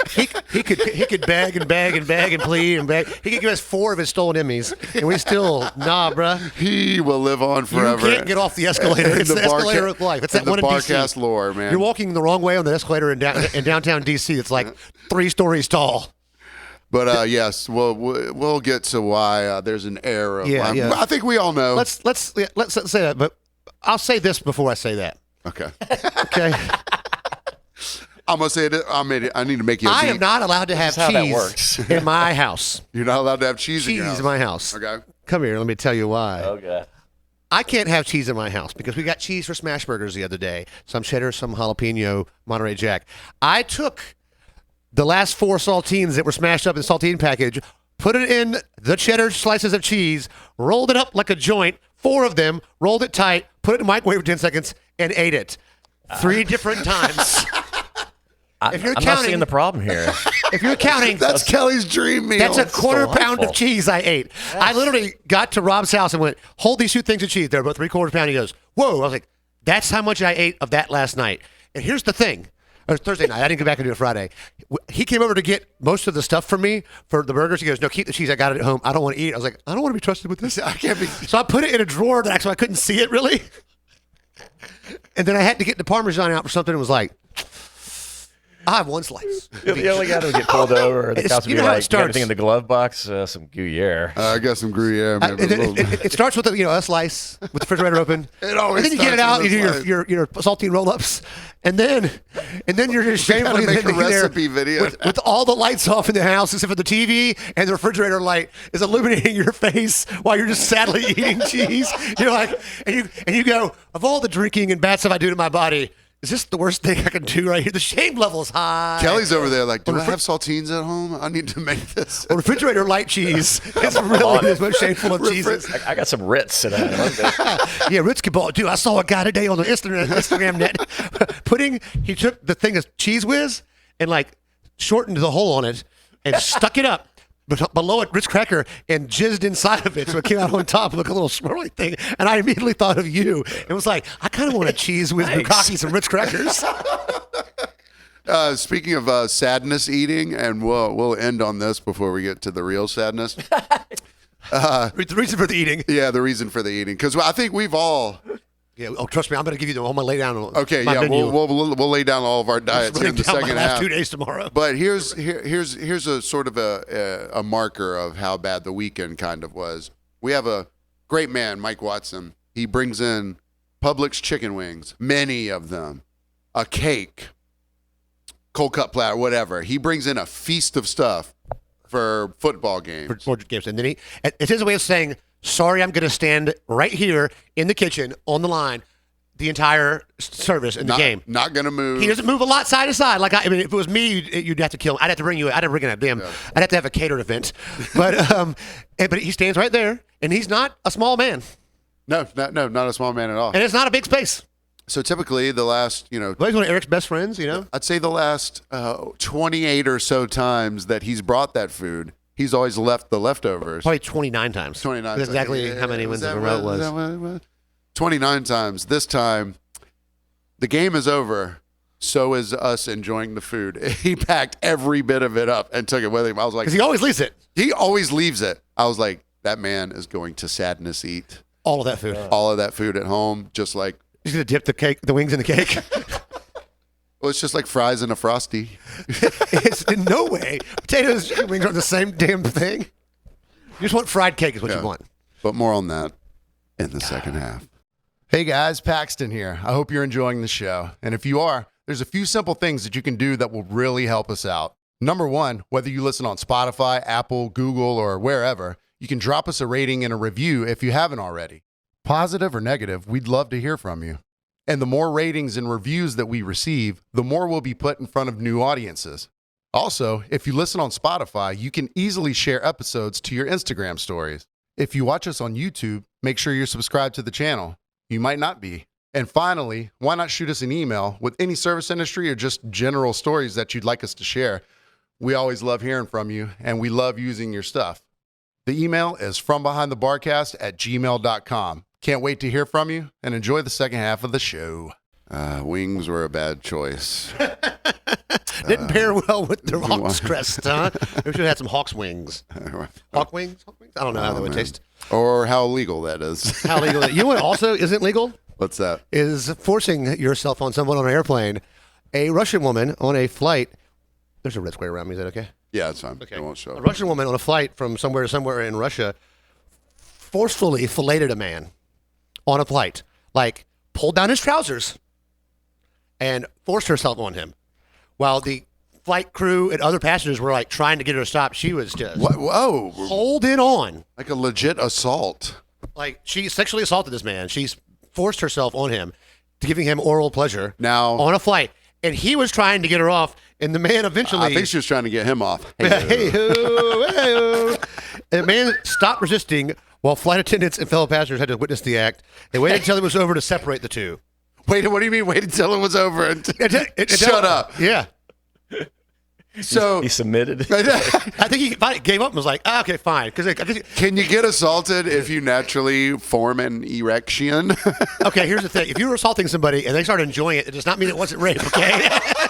[SPEAKER 1] He could beg and beg and beg and plead and beg. He could give us 4 of his stolen Emmys, and we still bruh.
[SPEAKER 2] He will live on forever.
[SPEAKER 1] You can't get off the escalator. It's the escalator of life. It's that
[SPEAKER 2] the
[SPEAKER 1] one in
[SPEAKER 2] BarCast
[SPEAKER 1] DC.
[SPEAKER 2] lore, man.
[SPEAKER 1] You're walking the wrong way on the escalator in downtown DC. It's like 3 stories tall.
[SPEAKER 2] But yes, we'll get to why there's an air of.
[SPEAKER 1] Yeah.
[SPEAKER 2] I think we all know.
[SPEAKER 1] Let's say that, but I'll say this before I say that.
[SPEAKER 2] Okay.
[SPEAKER 1] Okay.
[SPEAKER 2] I'm gonna say it. I need to make you.
[SPEAKER 1] I am not allowed to have
[SPEAKER 3] This is how that
[SPEAKER 1] cheese
[SPEAKER 3] works.
[SPEAKER 1] in my house.
[SPEAKER 2] You're not allowed to have cheese in your
[SPEAKER 1] Cheese
[SPEAKER 2] house.
[SPEAKER 1] in my house.
[SPEAKER 2] Okay.
[SPEAKER 1] Come here. Let me tell you why.
[SPEAKER 3] Okay.
[SPEAKER 1] I can't have cheese in my house because we got cheese for smash burgers the other day. Some cheddar, some jalapeno, Monterey Jack. I took the last 4 saltines that were smashed up in the saltine package, put it in the cheddar slices of cheese, rolled it up like a joint, 4 of them, rolled it tight, put it in the microwave for 10 seconds, and ate it 3 different times. If you're
[SPEAKER 3] I'm not
[SPEAKER 1] counting-
[SPEAKER 3] seeing the problem here.
[SPEAKER 1] If you're counting,
[SPEAKER 2] That's Kelly's dream meal.
[SPEAKER 1] that's a quarter pound
[SPEAKER 3] delightful.
[SPEAKER 1] of cheese I ate. I literally got to Rob's house and went, hold these 2 things of cheese. They're about 3/4 pound. He goes, whoa. I was like, that's how much I ate of that last night. And here's the thing. Or Thursday night. I didn't go back and do it Friday. He came over to get most of the stuff from me for the burgers. He goes, no, keep the cheese. I got it at home. I don't want to eat it. I was like, I don't want to be trusted with this. I can't be. So I put it in a drawer so I couldn't see it really. And then I had to get the Parmesan out for something and was like, I have 1 slice.
[SPEAKER 3] The only guy that would get pulled over, the
[SPEAKER 1] It's-
[SPEAKER 3] cops would
[SPEAKER 1] you
[SPEAKER 3] be
[SPEAKER 1] know how it
[SPEAKER 3] like, you got
[SPEAKER 1] starts.
[SPEAKER 3] anything in the glove box? Some Gruyere.
[SPEAKER 2] I got some Gruyere.
[SPEAKER 1] And
[SPEAKER 2] Maybe a
[SPEAKER 1] then
[SPEAKER 2] little.
[SPEAKER 1] it starts with a slice with the refrigerator open.
[SPEAKER 2] It always
[SPEAKER 1] and then you get it
[SPEAKER 2] starts
[SPEAKER 1] out.
[SPEAKER 2] with
[SPEAKER 1] You do
[SPEAKER 2] a slice.
[SPEAKER 1] your saltine roll-ups, And then you're just shamefully
[SPEAKER 2] make a
[SPEAKER 1] there
[SPEAKER 2] recipe video
[SPEAKER 1] with all the lights off in the house except for the TV, and the refrigerator light is illuminating your face while you're just sadly eating cheese. You're like, and you go, of all the drinking and bad stuff I do to my body, is this the worst thing I can do right here? The shame level's high.
[SPEAKER 2] Kelly's over there like, do I have saltines at home? I need to make this.
[SPEAKER 1] Well, refrigerator light cheese is really the most shameful of cheeses.
[SPEAKER 3] I got some Ritz in it.
[SPEAKER 1] Yeah, Ritz kebab. Dude, I saw a guy today on the Instagram net he took the thing of Cheese Whiz and like shortened the hole on it and stuck it up below it, Ritz cracker, and jizzed inside of it, so it came out on top, like a little swirly thing. And I immediately thought of you. It was like, I kind of want a Cheese Whiz bukkake and Ritz crackers.
[SPEAKER 2] Speaking of sadness eating, and we'll end on this before we get to the real sadness.
[SPEAKER 1] The reason for the eating.
[SPEAKER 2] Yeah, the reason for the eating, because I think we've all.
[SPEAKER 1] Yeah, trust me, I'm going to give you I'm going to lay down.
[SPEAKER 2] Okay, yeah, we'll lay down all of our diets in the second half.
[SPEAKER 1] 2 days tomorrow.
[SPEAKER 2] But here's a sort of a marker of how bad the weekend kind of was. We have a great man, Mike Watson. He brings in Publix chicken wings, many of them, a cake, cold cut platter, whatever. He brings in a feast of stuff for football games.
[SPEAKER 1] For games, and then it's his way of saying, sorry, I'm going to stand right here in the kitchen on the line the entire service in the game.
[SPEAKER 2] Not going to move.
[SPEAKER 1] He doesn't move a lot side to side. Like if it was me, you'd have to kill him. I'd have to bring you. I'd have to bring in a damn. Yeah. I'd have to have a catered event. But but he stands right there, and he's not a small man.
[SPEAKER 2] No, not a small man at all.
[SPEAKER 1] And it's not a big space.
[SPEAKER 2] So typically, the last
[SPEAKER 1] well, he's one of Eric's best friends.
[SPEAKER 2] I'd say the last 28 or so times that he's brought that food. He's always left the leftovers.
[SPEAKER 1] Probably 29 times.
[SPEAKER 2] 29
[SPEAKER 1] That's exactly how many wins in a row it was.
[SPEAKER 2] 29 times. This time, the game is over. So is us enjoying the food. He packed every bit of it up and took it with him. I was like...
[SPEAKER 1] Because he always leaves it.
[SPEAKER 2] He always leaves it. I was like, that man is going to sadness eat.
[SPEAKER 1] All of that food.
[SPEAKER 2] All of that food at home, just like...
[SPEAKER 1] He's going to dip the wings in the cake.
[SPEAKER 2] Well, it's just like fries in a Frosty.
[SPEAKER 1] It's in no way. Potatoes and wings are the same damn thing. You just want fried cake is what you want.
[SPEAKER 2] But more on that in the second half.
[SPEAKER 4] Hey guys, Paxton here. I hope you're enjoying the show. And if you are, there's a few simple things that you can do that will really help us out. Number one, whether you listen on Spotify, Apple, Google, or wherever, you can drop us a rating and a review if you haven't already. Positive or negative, we'd love to hear from you. And the more ratings and reviews that we receive, the more we'll be put in front of new audiences. Also, if you listen on Spotify, you can easily share episodes to your Instagram stories. If you watch us on YouTube, make sure you're subscribed to the channel. You might not be. And finally, why not shoot us an email with any service industry or just general stories that you'd like us to share? We always love hearing from you, and we love using your stuff. The email is FromBehindTheBarCast@gmail.com. Can't wait to hear from you, and enjoy the second half of the show.
[SPEAKER 2] Wings were a bad choice.
[SPEAKER 1] Didn't pair well with the Hawks crest, huh? We should have had some Hawks wings. Hawk wings? I don't know how that would taste.
[SPEAKER 2] Or how legal that is.
[SPEAKER 1] How legal that? You know what also isn't legal?
[SPEAKER 2] What's that?
[SPEAKER 1] Is forcing yourself on someone on an airplane. A Russian woman on a flight. There's a red square around me. Is that okay?
[SPEAKER 2] Yeah, it's fine.
[SPEAKER 1] Okay.
[SPEAKER 2] It won't show.
[SPEAKER 1] A Russian woman on a flight from somewhere to somewhere in Russia forcefully filleted a man on a flight. Like, pulled down his trousers and forced herself on him. While the flight crew and other passengers were like trying to get her to stop, she was just holding on.
[SPEAKER 2] Like a legit assault.
[SPEAKER 1] Like, she sexually assaulted this man. She's forced herself on him to giving him oral pleasure
[SPEAKER 2] now
[SPEAKER 1] on a flight. And he was trying to get her off, and the man eventually...
[SPEAKER 2] I think she was trying to get him off.
[SPEAKER 1] Hey-ho, hey-ho. And the man stopped resisting while flight attendants and fellow passengers had to witness the act. They waited until it was over to separate the two.
[SPEAKER 2] Wait, what do you mean wait until it was over? Shut up.
[SPEAKER 1] Yeah.
[SPEAKER 2] So
[SPEAKER 3] he submitted.
[SPEAKER 1] I think he gave up and was like, okay, fine.
[SPEAKER 2] Can you get assaulted if you naturally form an erection?
[SPEAKER 1] Okay, here's the thing. If you were assaulting somebody and they started enjoying it, it does not mean it wasn't rape, okay?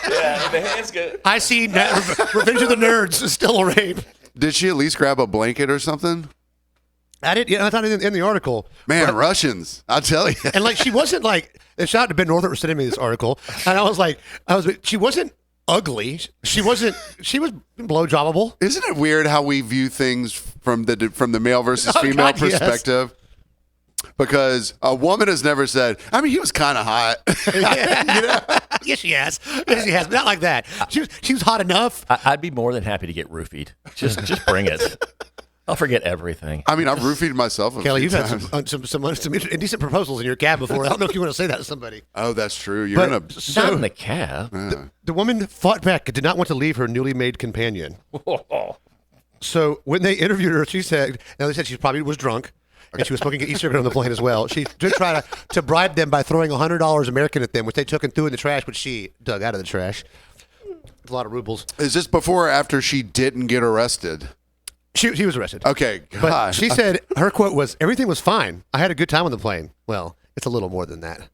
[SPEAKER 3] Yeah, the hand's good.
[SPEAKER 1] I see Revenge of the Nerds is still a rape.
[SPEAKER 2] Did she at least grab a blanket or something?
[SPEAKER 1] I did. Yeah, I thought in the article.
[SPEAKER 2] Man,
[SPEAKER 1] but,
[SPEAKER 2] Russians, I'll tell you.
[SPEAKER 1] And like, she wasn't like, and shout out to Ben Northrup for sending me this article. And she wasn't ugly. She was blowjobbable.
[SPEAKER 2] Isn't it weird how we view things from the male versus female perspective? Yes. Because a woman has never said, I mean, he was kind of hot. You know?
[SPEAKER 1] Yes, she has. Yes, she has. Not like that. She was hot enough.
[SPEAKER 3] I'd be more than happy to get roofied. Just bring it. I'll forget everything.
[SPEAKER 2] I mean, I've roofied myself a
[SPEAKER 1] Kelly,
[SPEAKER 2] few
[SPEAKER 1] you've
[SPEAKER 2] times.
[SPEAKER 1] had some indecent proposals in your cab before. I don't know if you want to say that to somebody.
[SPEAKER 2] Oh, that's true. You're
[SPEAKER 1] But
[SPEAKER 2] gonna.
[SPEAKER 3] Not in the cab.
[SPEAKER 1] The woman fought back and did not want to leave her newly made companion. So when they interviewed her, she said, now they said she probably was drunk. And she was smoking an e-cigarette on the plane as well. She did try to bribe them by throwing $100 American at them, which they took and threw in the trash, which she dug out of the trash. A lot of rubles.
[SPEAKER 2] Is this before or after she didn't get arrested?
[SPEAKER 1] She was arrested.
[SPEAKER 2] Okay,
[SPEAKER 1] But
[SPEAKER 2] God.
[SPEAKER 1] she said her quote was, "Everything was fine. I had a good time on the plane." Well, it's a little more than that.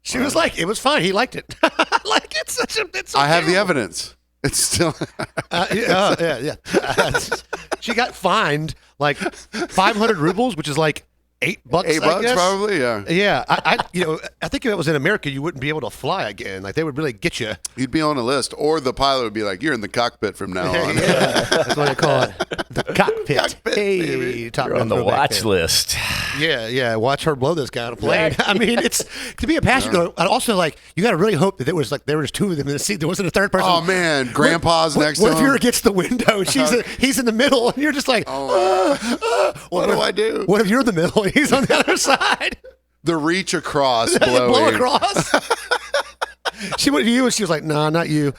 [SPEAKER 1] She was like, "It was fine. He liked it." Like it's such a. It's so
[SPEAKER 2] I have the
[SPEAKER 1] terrible.
[SPEAKER 2] evidence. It's still.
[SPEAKER 1] Yeah. She got fined like 500 rubles, which is like $8.
[SPEAKER 2] $8
[SPEAKER 1] I guess.
[SPEAKER 2] probably, yeah.
[SPEAKER 1] Yeah, I think if it was in America, you wouldn't be able to fly again. Like they would really get you.
[SPEAKER 2] You'd be on a list, or the pilot would be like, "You're in the cockpit from now on."
[SPEAKER 1] Yeah, that's what they call it, the cockpit.
[SPEAKER 2] Cockpit,
[SPEAKER 1] Hey, top
[SPEAKER 3] You're on the
[SPEAKER 1] throwback
[SPEAKER 3] watch
[SPEAKER 1] there.
[SPEAKER 3] list.
[SPEAKER 1] Yeah. Watch her blow this guy on a plane. I mean, it's to be a passenger. And also, like, you got to really hope that there was two of them in the seat. There wasn't a third person.
[SPEAKER 2] Oh man, Grandpa's next
[SPEAKER 1] What
[SPEAKER 2] to
[SPEAKER 1] if
[SPEAKER 2] him.
[SPEAKER 1] you're against the window? He's in the middle, and you're just like,
[SPEAKER 2] What do I do?
[SPEAKER 1] What if you're in the middle and he's on the other side?
[SPEAKER 2] The reach across blowing.
[SPEAKER 1] Blow across. She went to you, and she was like, "Nah, not you."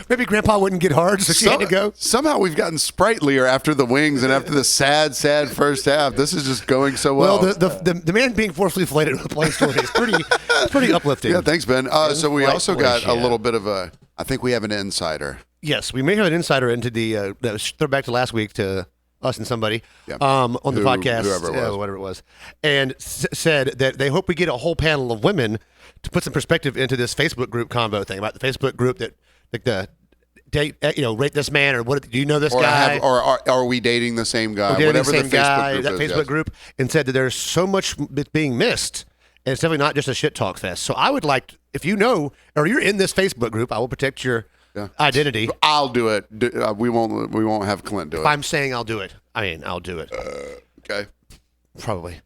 [SPEAKER 1] Maybe Grandpa wouldn't get hard, so she had to go.
[SPEAKER 2] Somehow we've gotten sprightlier after the wings and after the sad first half. This is just going so well.
[SPEAKER 1] Well, the man being forcefully filleted with a plane story is pretty uplifting.
[SPEAKER 2] Yeah, thanks, Ben. So we
[SPEAKER 3] Flight
[SPEAKER 2] also got a
[SPEAKER 3] Voice,
[SPEAKER 2] little bit of a. I think we have an insider.
[SPEAKER 1] Yes, we may have an insider into the throw back to last week to us and somebody
[SPEAKER 2] Yeah.
[SPEAKER 1] on the podcast,
[SPEAKER 2] whoever it was.
[SPEAKER 1] whatever it was, and said that they hope we get a whole panel of women to put some perspective into this Facebook group combo thing about the Facebook group that like the date, rate this man or what? Do you know this
[SPEAKER 2] Or
[SPEAKER 1] guy?
[SPEAKER 2] are we dating the same guy?
[SPEAKER 1] Dating
[SPEAKER 2] Whatever
[SPEAKER 1] the same
[SPEAKER 2] the Facebook
[SPEAKER 1] guy,
[SPEAKER 2] group
[SPEAKER 1] that
[SPEAKER 2] is,
[SPEAKER 1] Facebook
[SPEAKER 2] yes.
[SPEAKER 1] group, and said that there's so much being missed, and it's definitely not just a shit talk fest. So I would like, if you know or you're in this Facebook group, I will protect your identity.
[SPEAKER 2] I'll do it. We won't have Clint do it.
[SPEAKER 1] If I'm saying I'll do it, I mean I'll do it.
[SPEAKER 2] Okay.
[SPEAKER 1] Probably.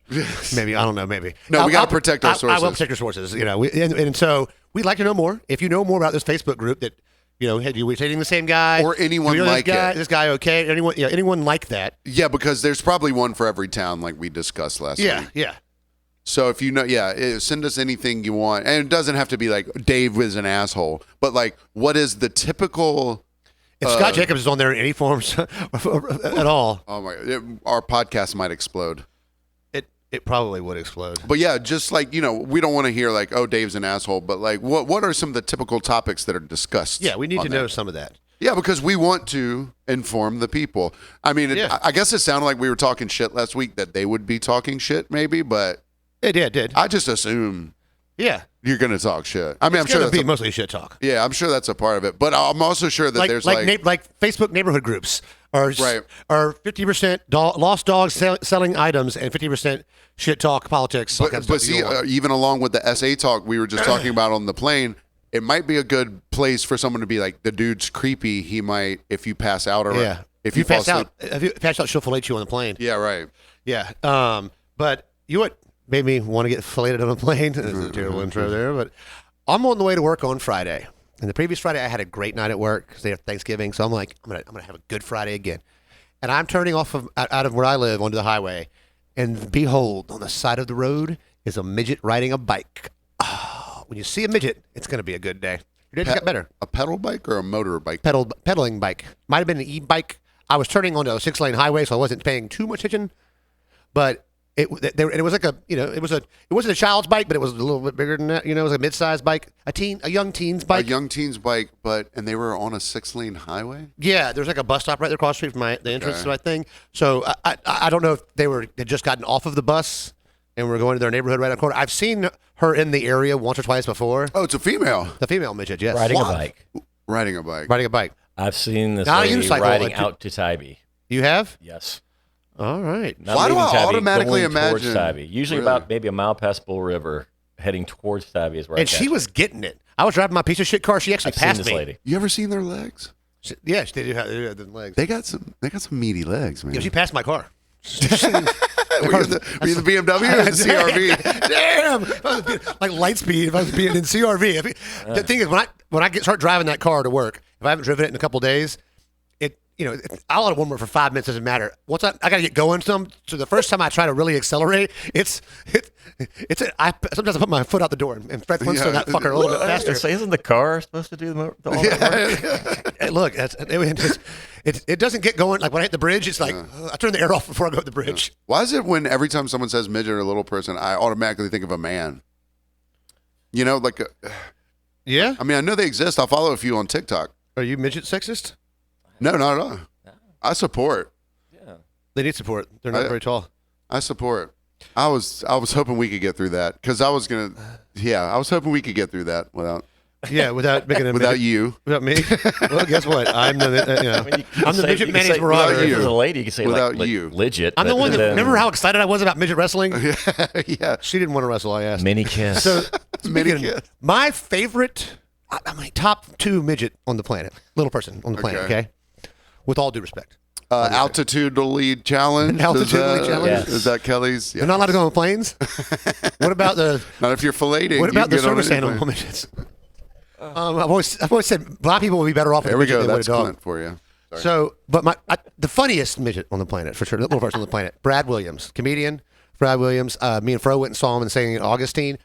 [SPEAKER 1] Maybe. I don't know. Maybe.
[SPEAKER 2] No, we gotta protect our
[SPEAKER 1] I will
[SPEAKER 2] sources.
[SPEAKER 1] protect your sources. And so we'd like to know more. If you know more about this Facebook group that, hey, you were dating the same guy.
[SPEAKER 2] Or anyone
[SPEAKER 1] Do you know
[SPEAKER 2] like
[SPEAKER 1] this guy,
[SPEAKER 2] it.
[SPEAKER 1] This guy, okay? Anyone like that.
[SPEAKER 2] Yeah, because there's probably one for every town, like we discussed last week.
[SPEAKER 1] Yeah.
[SPEAKER 2] So if you know, send us anything you want, and it doesn't have to be like Dave is an asshole, but like, what is the typical?
[SPEAKER 1] If Scott Jacobs is on there in any forms at all,
[SPEAKER 2] Oh my! Our podcast might explode.
[SPEAKER 1] it probably would explode.
[SPEAKER 2] But yeah, just like we don't want to hear like, oh, Dave's an asshole, but like, what are some of the typical topics that are discussed?
[SPEAKER 1] Yeah, we need
[SPEAKER 2] on
[SPEAKER 1] to
[SPEAKER 2] there?
[SPEAKER 1] know some of that.
[SPEAKER 2] Yeah, because we want to inform the people. I mean,
[SPEAKER 1] Yeah.
[SPEAKER 2] I guess it sounded like we were talking shit last week that they would be talking shit, maybe, but
[SPEAKER 1] It did.
[SPEAKER 2] I just assume
[SPEAKER 1] Yeah.
[SPEAKER 2] you're going to talk shit. I mean, I'm
[SPEAKER 1] It's
[SPEAKER 2] sure
[SPEAKER 1] gonna
[SPEAKER 2] that's
[SPEAKER 1] be mostly shit talk.
[SPEAKER 2] I'm sure that's a part of it, but I'm also sure that there's
[SPEAKER 1] like Facebook neighborhood groups are 50% lost dogs selling items and 50% shit talk politics. all kinds of
[SPEAKER 2] But
[SPEAKER 1] stuff you
[SPEAKER 2] see,
[SPEAKER 1] don't want.
[SPEAKER 2] even along with the SA talk we were just talking about on the plane, it might be a good place for someone to be like, the dude's creepy. He might, if you pass out or
[SPEAKER 1] Yeah.
[SPEAKER 2] if you fall
[SPEAKER 1] pass out,
[SPEAKER 2] asleep.
[SPEAKER 1] if you pass out, she'll fillet you on the plane.
[SPEAKER 2] Yeah, right.
[SPEAKER 1] Yeah. But you know what made me want to get filleted on a plane? There's a terrible intro there, but I'm on the way to work on Friday. And the previous Friday, I had a great night at work because they have Thanksgiving. So I'm like, I'm gonna have a good Friday again. And I'm turning off out of where I live onto the highway, and behold, on the side of the road is a midget riding a bike. Oh, when you see a midget, it's gonna be a good day. Your day just got better.
[SPEAKER 2] A pedal bike or a motor bike?
[SPEAKER 1] Pedaling bike. Might have been an e-bike. I was turning onto a 6-lane highway, so I wasn't paying too much attention. But it was like it wasn't a child's bike, but it was a little bit bigger than that. It was a mid-sized bike, a young teen's bike.
[SPEAKER 2] A young teen's bike, and they were on a 6-lane highway?
[SPEAKER 1] Yeah, there's like a bus stop right there across the street from the entrance to my thing. So I don't know if they'd just gotten off of the bus and were going to their neighborhood right on the corner. I've seen her in the area once or twice before.
[SPEAKER 2] Oh, it's a female.
[SPEAKER 1] The female midget, yes.
[SPEAKER 3] Riding a
[SPEAKER 2] What?
[SPEAKER 3] bike.
[SPEAKER 2] Riding a bike.
[SPEAKER 1] Riding a bike.
[SPEAKER 3] I've seen this
[SPEAKER 1] Not a
[SPEAKER 3] lady
[SPEAKER 1] unicycle,
[SPEAKER 3] riding
[SPEAKER 1] like-
[SPEAKER 3] out to Tybee.
[SPEAKER 1] You have?
[SPEAKER 3] Yes.
[SPEAKER 1] All right.
[SPEAKER 3] Not
[SPEAKER 2] Why do
[SPEAKER 3] leaving
[SPEAKER 2] I
[SPEAKER 3] Tybee,
[SPEAKER 2] automatically
[SPEAKER 3] going towards
[SPEAKER 2] imagine-
[SPEAKER 3] Tybee. Usually
[SPEAKER 2] Really?
[SPEAKER 3] about maybe a mile past Bull River, heading towards Tybee is where
[SPEAKER 1] And
[SPEAKER 3] I catch
[SPEAKER 1] she
[SPEAKER 3] her.
[SPEAKER 1] was getting it. I was driving my piece of shit car. She actually
[SPEAKER 3] I've seen
[SPEAKER 1] passed
[SPEAKER 3] this
[SPEAKER 1] me.
[SPEAKER 3] lady.
[SPEAKER 2] You ever seen their legs?
[SPEAKER 1] Yes, they do have the legs.
[SPEAKER 2] They got some meaty legs, man.
[SPEAKER 1] Yeah, she passed my car.
[SPEAKER 2] Were you the BMW or the CRV?
[SPEAKER 1] Damn! Like Lightspeed, if I was being in CRV. The thing is, when I start driving that car to work, if I haven't driven it in a couple days, I'll let it warm up for 5 minutes. Doesn't matter. Once I got to get going So the first time I try to really accelerate, I sometimes I put my foot out the door and Fred Flintstone that fucker a little bit faster.
[SPEAKER 3] So isn't the car supposed to do all that work?
[SPEAKER 1] Hey, look, it doesn't get going. Like when I hit the bridge, it's like I turn the air off before I go up the bridge.
[SPEAKER 2] Why is it when every time someone says midget or little person, I automatically think of a man?
[SPEAKER 1] Yeah.
[SPEAKER 2] I mean, I know they exist. I'll follow a few on TikTok.
[SPEAKER 1] Are you midget sexist?
[SPEAKER 2] No, not at all. I support.
[SPEAKER 3] Yeah.
[SPEAKER 1] They need support. They're not very tall.
[SPEAKER 2] I support. I was hoping we could get through that because I was hoping we could get through that without
[SPEAKER 1] making a
[SPEAKER 2] without you.
[SPEAKER 1] Without me. Well, guess what? I'm the I'm the midget mayonnaise
[SPEAKER 2] Without
[SPEAKER 1] marauder.
[SPEAKER 2] you.
[SPEAKER 3] As a lady, you can say
[SPEAKER 2] Without
[SPEAKER 3] like
[SPEAKER 2] you.
[SPEAKER 3] legit.
[SPEAKER 1] I'm the one that
[SPEAKER 3] then-
[SPEAKER 1] remember how excited I was about midget wrestling?
[SPEAKER 2] Yeah.
[SPEAKER 1] She didn't want to wrestle, I asked.
[SPEAKER 3] Mini kiss.
[SPEAKER 1] So
[SPEAKER 2] Mini
[SPEAKER 1] speaking of-
[SPEAKER 2] kiss.
[SPEAKER 1] my favorite top 2 midget on the planet. Little person on the planet, okay? With all due respect.
[SPEAKER 2] Altitudinally challenge.
[SPEAKER 1] Altitudinally challenge?
[SPEAKER 3] Yes.
[SPEAKER 2] Is that Kelly's? Yeah.
[SPEAKER 1] They're not allowed to go on planes? What about the
[SPEAKER 2] Not if you're filleting.
[SPEAKER 1] What
[SPEAKER 2] you
[SPEAKER 1] about
[SPEAKER 2] can
[SPEAKER 1] the
[SPEAKER 2] get on
[SPEAKER 1] service
[SPEAKER 2] any
[SPEAKER 1] animal
[SPEAKER 2] plane.
[SPEAKER 1] midgets? I've always said black people would be better off with
[SPEAKER 2] There
[SPEAKER 1] a
[SPEAKER 2] we
[SPEAKER 1] midget
[SPEAKER 2] go.
[SPEAKER 1] than with
[SPEAKER 2] That's
[SPEAKER 1] a dog.
[SPEAKER 2] Clint for you. Sorry.
[SPEAKER 1] So, but the funniest midget on the planet, for sure, the little person on the planet, Brad Williams, comedian, Brad Williams. Me and Fro went and saw him in St. Augustine.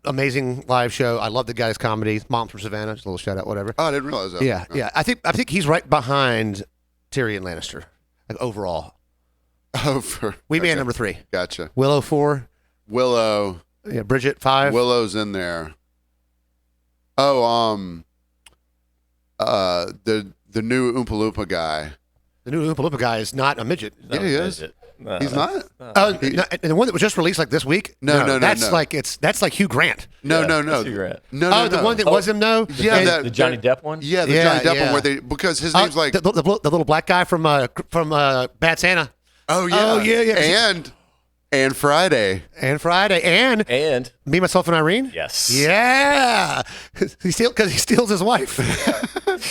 [SPEAKER 1] Amazing live show. I love the guy's comedy. Mom's from Savannah. Just a little shout out, whatever.
[SPEAKER 2] Oh, I didn't realize that.
[SPEAKER 1] Yeah. I think he's right behind Tyrion Lannister, like overall. We man number 3.
[SPEAKER 2] Gotcha.
[SPEAKER 1] Willow 4.
[SPEAKER 2] Willow.
[SPEAKER 1] Yeah, Bridget 5.
[SPEAKER 2] Willow's in there. Oh, the new Oompa Loompa guy.
[SPEAKER 1] The new Oompa Loompa guy is not a midget.
[SPEAKER 2] Yeah, he is.
[SPEAKER 3] No.
[SPEAKER 2] He's not.
[SPEAKER 1] And the one that was just released like this week.
[SPEAKER 2] No.
[SPEAKER 1] That's like Hugh Grant.
[SPEAKER 2] No.
[SPEAKER 3] Cigarette.
[SPEAKER 1] The one that was him though.
[SPEAKER 2] Yeah,
[SPEAKER 3] the Johnny Depp one.
[SPEAKER 2] Yeah, the
[SPEAKER 1] Yeah,
[SPEAKER 2] Johnny Depp
[SPEAKER 1] yeah.
[SPEAKER 2] one where because his name's like.
[SPEAKER 1] the little black guy from Bad Santa.
[SPEAKER 2] Oh yeah.
[SPEAKER 1] Oh, yeah.
[SPEAKER 2] And Friday.
[SPEAKER 1] And Friday and Me, Myself, and Irene.
[SPEAKER 3] Yes.
[SPEAKER 1] Yeah. He steals his wife.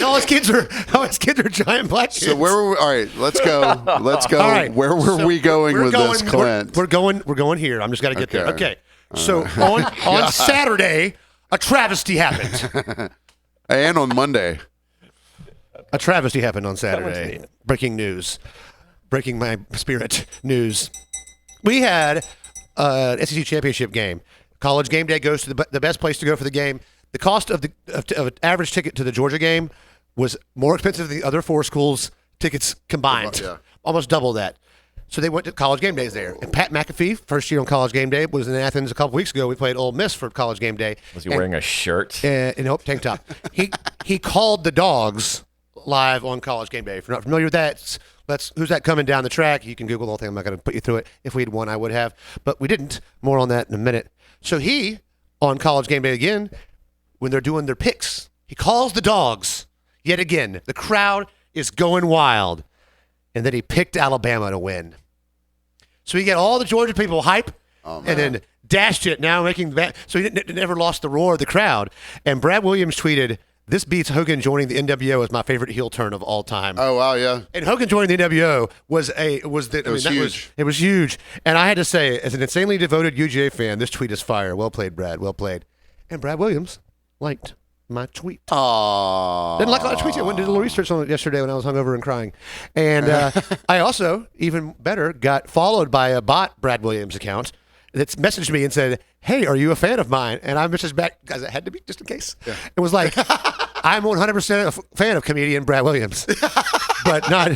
[SPEAKER 1] all his kids are giant black kids.
[SPEAKER 2] So where were we? All right, let's go. Let's go.
[SPEAKER 1] All right.
[SPEAKER 2] Where were we going with this, Clint?
[SPEAKER 1] We're going here. I'm just got to get there. Okay. So on Saturday, a travesty happened.
[SPEAKER 2] And on Monday.
[SPEAKER 1] A travesty happened on Saturday. Breaking news. Breaking my spirit news. We had an SEC championship game. College game day goes to the best place to go for the game. The cost of an average ticket to the Georgia game was more expensive than the other 4 schools' tickets combined.
[SPEAKER 2] Yeah.
[SPEAKER 1] Almost double that. So they went to college game days there. And Pat McAfee, first year on college game day, was in Athens a couple weeks ago. We played Ole Miss for college game day.
[SPEAKER 3] Was he wearing a shirt?
[SPEAKER 1] Nope, tank top. He called the dogs live on college game day. If you're not familiar with that, who's that coming down the track? You can Google the whole thing. I'm not going to put you through it. If we had won, I would have. But we didn't. More on that in a minute. So he, on college game day again, when they're doing their picks, he calls the dogs yet again. The crowd is going wild. And then he picked Alabama to win. So he got all the Georgia people hype and then dashed it, now making that. So he never lost the roar of the crowd. And Brad Williams tweeted, "This beats Hogan joining the NWO as my favorite heel turn of all time."
[SPEAKER 2] Oh wow, yeah.
[SPEAKER 1] And Hogan joining the NWO was
[SPEAKER 2] huge.
[SPEAKER 1] It was huge. And I had to say, as an insanely devoted UGA fan, this tweet is fire. Well played, Brad. Well played. And Brad Williams liked my tweet.
[SPEAKER 2] Aww.
[SPEAKER 1] Didn't like a lot of tweets. I went and did a little research on it yesterday when I was hungover and crying. And I also, even better, got followed by a bot Brad Williams account that's messaged me and said, "Hey, are you a fan of mine?" And I messaged back, because it had to be just in case. Yeah. It was like, "I'm 100% a fan of comedian Brad Williams." But not.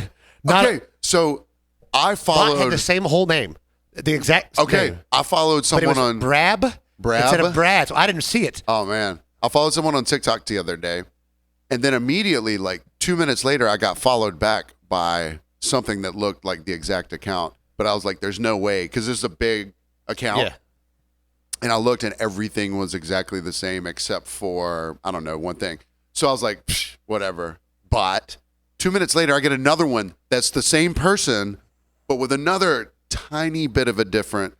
[SPEAKER 2] Okay, so I followed.
[SPEAKER 1] Bot had the same whole name. The exact
[SPEAKER 2] Okay,
[SPEAKER 1] name.
[SPEAKER 2] I followed
[SPEAKER 1] But it
[SPEAKER 2] someone
[SPEAKER 1] was
[SPEAKER 2] on
[SPEAKER 1] Brab instead of Brad, so I didn't see it.
[SPEAKER 2] Oh man, I followed someone on TikTok the other day, and then immediately, like 2 minutes later, I got followed back by something that looked like the exact account. But I was like, "There's no way," because this is a big account.
[SPEAKER 1] Yeah.
[SPEAKER 2] And I looked, and everything was exactly the same except for I don't know one thing. So I was like, "Psh, whatever." But 2 minutes later, I get another one that's the same person, but with another tiny bit of a different.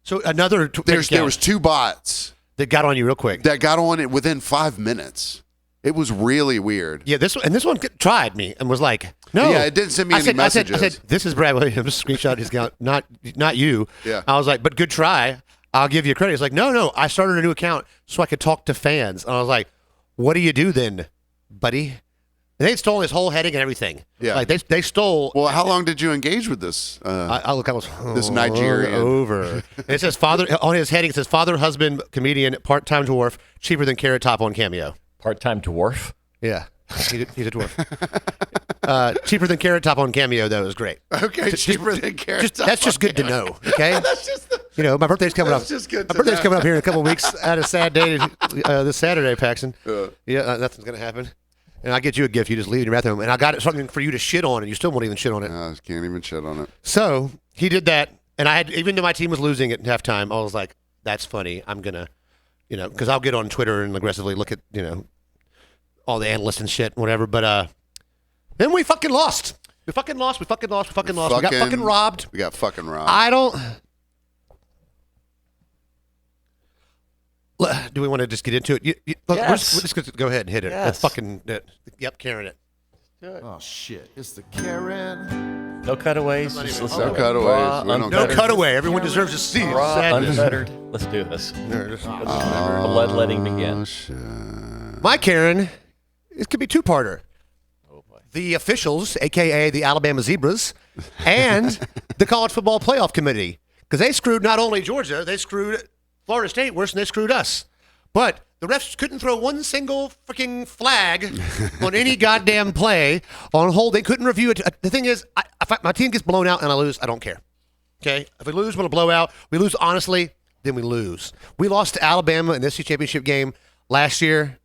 [SPEAKER 1] So another
[SPEAKER 2] There was 2 bots
[SPEAKER 1] that got on you real quick.
[SPEAKER 2] that got on it within 5 minutes. It was really weird.
[SPEAKER 1] Yeah, this one tried me and was like, no.
[SPEAKER 2] Yeah, it didn't send me any messages.
[SPEAKER 1] I said, this is Brad Williams. Screenshot his account, not you.
[SPEAKER 2] Yeah.
[SPEAKER 1] I was like, but good try. I'll give you credit. He's like, no. I started a new account so I could talk to fans. And I was like, what do you do then, buddy? And they stole his whole heading and everything.
[SPEAKER 2] Yeah.
[SPEAKER 1] Like they stole.
[SPEAKER 2] Well, how long did you engage with this?
[SPEAKER 1] I was
[SPEAKER 2] this Nigerian.
[SPEAKER 1] over. And it says father on his heading. It says father, husband, comedian, part-time dwarf, cheaper than Carrot Top on Cameo.
[SPEAKER 3] Part-time dwarf.
[SPEAKER 1] Yeah, he's a dwarf. Cheaper than Carrot Top on Cameo, though, is great.
[SPEAKER 2] Okay, cheaper than Carrot Top.
[SPEAKER 1] That's just good to know. Okay,
[SPEAKER 2] that's just
[SPEAKER 1] my birthday's coming up.
[SPEAKER 2] Just good
[SPEAKER 1] my birthday's
[SPEAKER 2] know.
[SPEAKER 1] coming up here in a couple of weeks. I had a sad day this Saturday, Paxton. Nothing's gonna happen. And I get you a gift. You just leave it in your bathroom, and I got something for you to shit on, and you still won't even shit on it.
[SPEAKER 2] I can't even shit on it.
[SPEAKER 1] So he did that, and I had, even though my team was losing at halftime, I was like, "That's funny. I'm gonna, because I'll get on Twitter and aggressively look at, all the analysts and shit, whatever." But then we fucking lost. We fucking lost. We got fucking robbed.
[SPEAKER 2] We got fucking robbed.
[SPEAKER 1] I don't. Do we want to just get into it? Look,
[SPEAKER 3] Yes.
[SPEAKER 1] we're just go ahead and hit it.
[SPEAKER 3] Yes.
[SPEAKER 1] Yep, Karen it.
[SPEAKER 4] Oh shit! It's the Karen.
[SPEAKER 3] No cutaways. Just listen.
[SPEAKER 2] No cutaways. We don't
[SPEAKER 1] No
[SPEAKER 2] cut.
[SPEAKER 1] cutaway. Everyone deserves to see
[SPEAKER 3] Raw,
[SPEAKER 1] sadness.
[SPEAKER 3] unfettered. Let's do this. Bloodletting begin.
[SPEAKER 2] Oh, shit.
[SPEAKER 1] My Karen, it could be two-parter.
[SPEAKER 3] Oh boy.
[SPEAKER 1] The officials, a.k.a. the Alabama Zebras, and the College Football Playoff Committee. Because they screwed not only Georgia, they screwed Florida State worse than they screwed us. But the refs couldn't throw one single freaking flag on any goddamn play on hold. They couldn't review it. The thing is, if my team gets blown out and I lose, I don't care. Okay? If we lose, we're going to blow out. We lose honestly, then we lose. We lost to Alabama in the SEC championship game last year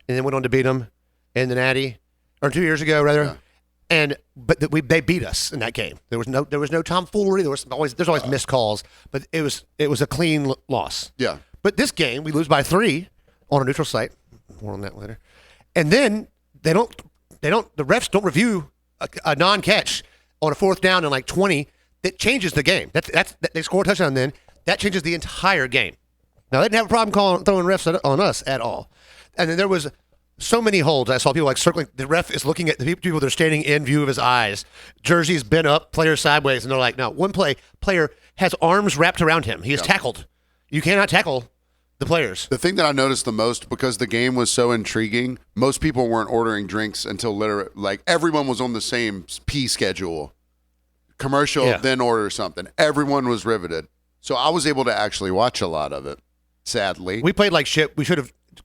[SPEAKER 1] and then went on to beat them in the Natty, or 2 years ago, rather. Yeah. But they beat us in that game. There was no tomfoolery. There's always missed calls, but it was a clean loss.
[SPEAKER 2] Yeah.
[SPEAKER 1] But this game, we lose by 3 on a neutral site. More on that later. And then the refs don't review a non-catch on a 4th down and like 20. That changes the game. They score a touchdown then. That changes the entire game. Now, they didn't have a problem throwing refs on us at all. And then there was so many holds. I saw people like circling. The ref is looking at the people that are standing in view of his eyes. Jerseys bent up, player sideways, and they're like, no, one player has arms wrapped around him. He is tackled. You cannot tackle the players.
[SPEAKER 2] The thing that I noticed the most, because the game was so intriguing, most people weren't ordering drinks until literally, like, everyone was on the same P schedule. Commercial, then order something. Everyone was riveted. So I was able to actually watch a lot of it, sadly.
[SPEAKER 1] We played like shit.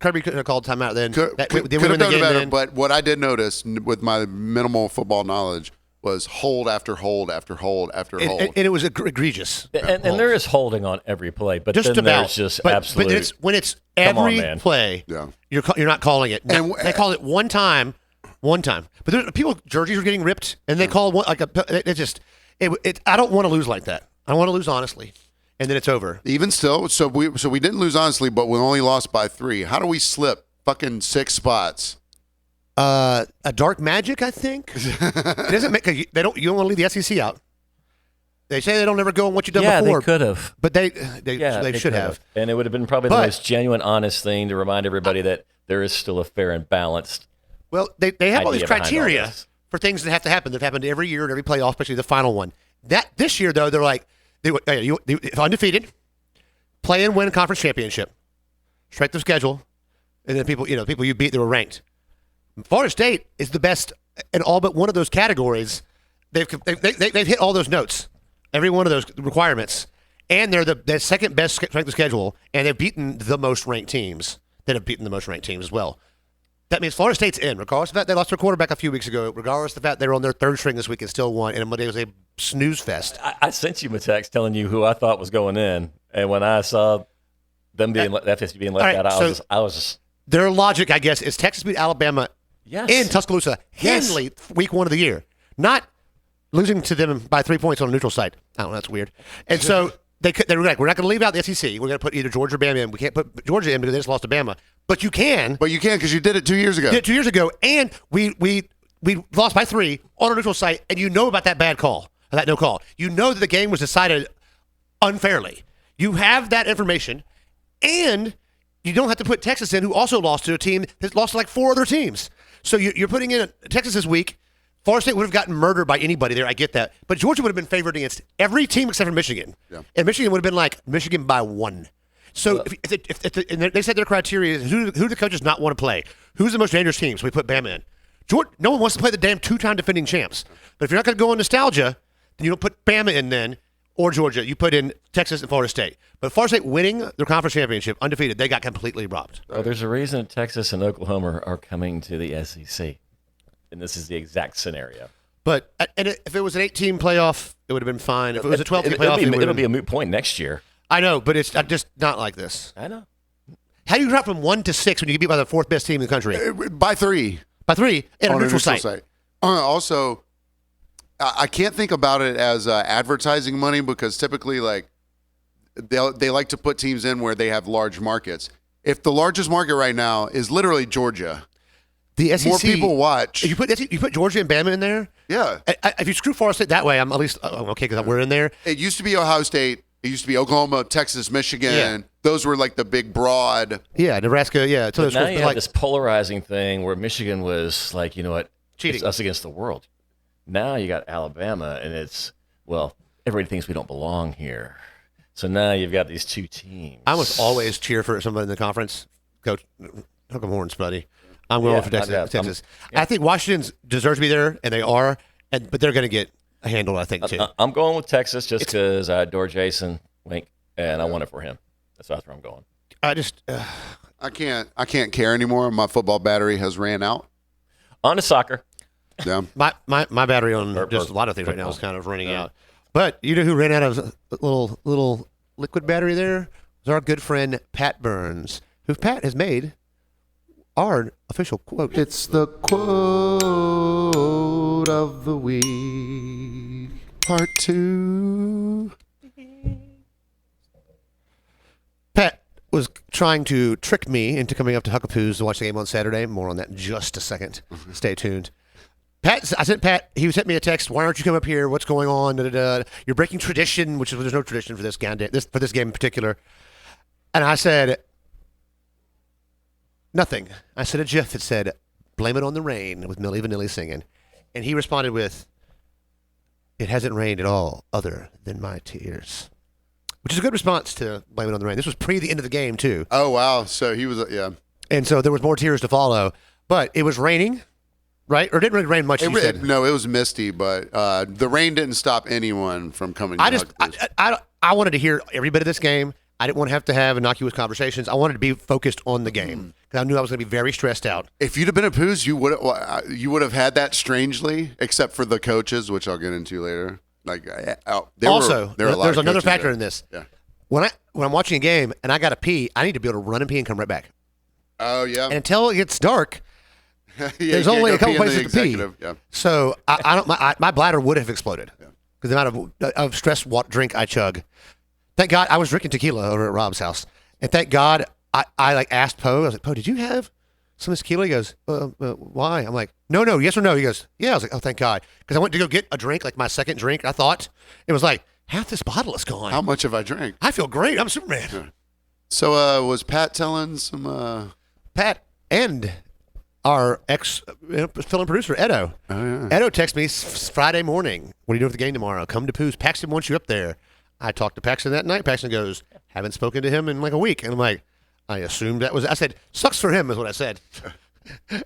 [SPEAKER 1] Kirby could have called timeout then.
[SPEAKER 2] Could have done better, but what I did notice with my minimal football knowledge was hold after hold after hold after hold.
[SPEAKER 1] And it was egregious.
[SPEAKER 3] And there is holding on every play, but
[SPEAKER 1] just
[SPEAKER 3] then
[SPEAKER 1] about.
[SPEAKER 3] There's just
[SPEAKER 1] but
[SPEAKER 3] absolute.
[SPEAKER 1] when it's every play,
[SPEAKER 2] Yeah.
[SPEAKER 1] you're not calling it.
[SPEAKER 2] And
[SPEAKER 1] They call it one time. But people jerseys were getting ripped, and they call one like a. It just. I don't want to lose like that. I want to lose honestly, and then it's over.
[SPEAKER 2] Even still, so we didn't lose honestly, but we only lost by 3. How do we slip fucking 6 spots?
[SPEAKER 1] A dark magic, I think. It doesn't make you don't want to leave the SEC out. They say they don't ever go on what you've done before.
[SPEAKER 3] They could have.
[SPEAKER 1] But they should have.
[SPEAKER 3] And it would have been probably the most genuine, honest thing to remind everybody that there is still a fair and balanced.
[SPEAKER 1] Well, they have all these
[SPEAKER 3] idea behind all
[SPEAKER 1] criteria
[SPEAKER 3] this.
[SPEAKER 1] for things that have to happen. That happened every year in every playoff, especially the final one. This year though, they're like if undefeated, play and win a conference championship, strength of schedule, and then people you beat that were ranked. Florida State is the best in all but one of those categories. They've hit all those notes, every one of those requirements, and they're the second best strength of schedule, and they've beaten the most ranked teams that have beaten the most ranked teams as well. That means Florida State's in, regardless of the fact they lost their quarterback a few weeks ago, regardless of the fact they were on their 3rd string this week and still won, and Monday was a snooze fest.
[SPEAKER 3] I sent you a text telling you who I thought was going in, and when I saw them being FSU being left out, I was just. Their
[SPEAKER 1] logic, I guess, is Texas beat Alabama in Tuscaloosa handily week 1 of the year, not losing to them by 3 points on a neutral site. I don't know, that's weird. And so they were like, we're not going to leave out the SEC. We're going to put either Georgia or Bama in. We can't put Georgia in because they just lost to Bama. But you can.
[SPEAKER 2] But you can because you did it 2 years ago.
[SPEAKER 1] Did it 2 years ago, and we lost by 3 on a neutral site, and you know about that bad call, that no call. You know that the game was decided unfairly. You have that information, and you don't have to put Texas in, who also lost to a team that lost to like 4 other teams. So you're putting in Texas this week. Florida State would have gotten murdered by anybody there. I get that. But Georgia would have been favored against every team except for Michigan. Yeah. And Michigan would have been like Michigan by 1. So and they said their criteria is who do the coaches not want to play? Who's the most dangerous team? So we put Bama in. Georgia, no one wants to play the damn 2-time defending champs. But if you're not going to go on nostalgia, then you don't put Bama in then, or Georgia. You put in Texas and Florida State. But Florida State winning their conference championship, undefeated, they got completely robbed.
[SPEAKER 3] Well, there's a reason Texas and Oklahoma are coming to the SEC. And this is the exact scenario.
[SPEAKER 1] But if it was an 8-team playoff, it would have been fine. If it was a 12-team playoff,
[SPEAKER 3] it'll be a moot point next year.
[SPEAKER 1] I know, but it's just not like this.
[SPEAKER 3] I know.
[SPEAKER 1] How do you drop from 1 to 6 when you get beat by the 4th best team in the country?
[SPEAKER 2] By 3.
[SPEAKER 1] By 3 in a neutral site.
[SPEAKER 2] Also, I can't think about it as advertising money because typically, like, they like to put teams in where they have large markets. If the largest market right now is literally Georgia,
[SPEAKER 1] the SEC,
[SPEAKER 2] more people watch.
[SPEAKER 1] You put Georgia and Bama in there?
[SPEAKER 2] Yeah.
[SPEAKER 1] If you screw Florida State that way, I'm at least okay because we're in there.
[SPEAKER 2] It used to be Ohio State. It used to be Oklahoma, Texas, Michigan. Yeah. Those were like the big, broad.
[SPEAKER 1] Yeah, Nebraska, yeah.
[SPEAKER 3] But now you have this polarizing thing where Michigan was like, you know what?
[SPEAKER 1] Cheating.
[SPEAKER 3] It's us against the world. Now you got Alabama, and it's, well, everybody thinks we don't belong here. So now you've got these 2 teams.
[SPEAKER 1] I almost always cheer for somebody in the conference. Coach, hook 'em horns, buddy. I'm going for Texas. I think Washington deserves to be there, and they are, but they're going to get handled, I think, too.
[SPEAKER 3] I'm going with Texas just because I adore Jason Wink, and I want it for him. That's where I'm going.
[SPEAKER 2] I can't care anymore. My football battery has ran out.
[SPEAKER 3] On to soccer.
[SPEAKER 2] Yeah.
[SPEAKER 1] My battery on just a lot of things right now is kind of running out. But you know who ran out of a little liquid battery there? Was our good friend Pat Burns, who Pat has made our official quote.
[SPEAKER 4] It's the quote of the week.
[SPEAKER 2] Part 2.
[SPEAKER 1] Pat was trying to trick me into coming up to Huckapoo's to watch the game on Saturday. More on that in just a second. Stay tuned. I sent Pat, he sent me a text, why aren't you come up here? What's going on? Da, da, da. You're breaking tradition, which is, there's no tradition for this game in particular. And I said, nothing. I sent a GIF that said, blame it on the rain with Milli Vanilli singing. And he responded with, it hasn't rained at all other than my tears. Which is a good response to blame it on the rain. This was pre the end of the game, too.
[SPEAKER 2] Oh, wow. So he was, yeah.
[SPEAKER 1] And so there was more tears to follow. But it was raining. Right? Or it didn't really rain much, you said.
[SPEAKER 2] No, it was misty, but the rain didn't stop anyone from coming to
[SPEAKER 1] I wanted to hear every bit of this game. I didn't want to have innocuous conversations. I wanted to be focused on the game because I knew I was going to be very stressed out.
[SPEAKER 2] If you'd have been at Pooh's, you would have had that strangely, except for the coaches, which I'll get into later. Like,
[SPEAKER 1] there's another factor in this.
[SPEAKER 2] Yeah.
[SPEAKER 1] When I'm watching a game and I got to pee, I need to be able to run and pee and come right back.
[SPEAKER 2] Oh, yeah.
[SPEAKER 1] And until it gets dark, there's only a couple places to pee.
[SPEAKER 2] Yeah.
[SPEAKER 1] So my bladder would have exploded because the amount of stress drink I chug. Thank God I was drinking tequila over at Rob's house, and thank God I like asked Poe. I was like, Poe, did you have some of this tequila? He goes, why? I'm like, no, yes or no? He goes, yeah. I was like, oh, thank God, because I went to go get a drink, like my second drink. I thought it was like half this bottle is gone.
[SPEAKER 2] How much have I drank?
[SPEAKER 1] I feel great. I'm Superman.
[SPEAKER 2] Yeah. So was Pat telling some
[SPEAKER 1] Pat and our ex-film producer, Edo.
[SPEAKER 2] Oh, yeah.
[SPEAKER 1] Edo texted me Friday morning, what are you doing for the game tomorrow? Come to Pooh's. Paxton wants you up there. I talked to Paxton that night. Paxton goes, haven't spoken to him in like a week. And I'm like, I assumed that was, I said, sucks for him is what I said.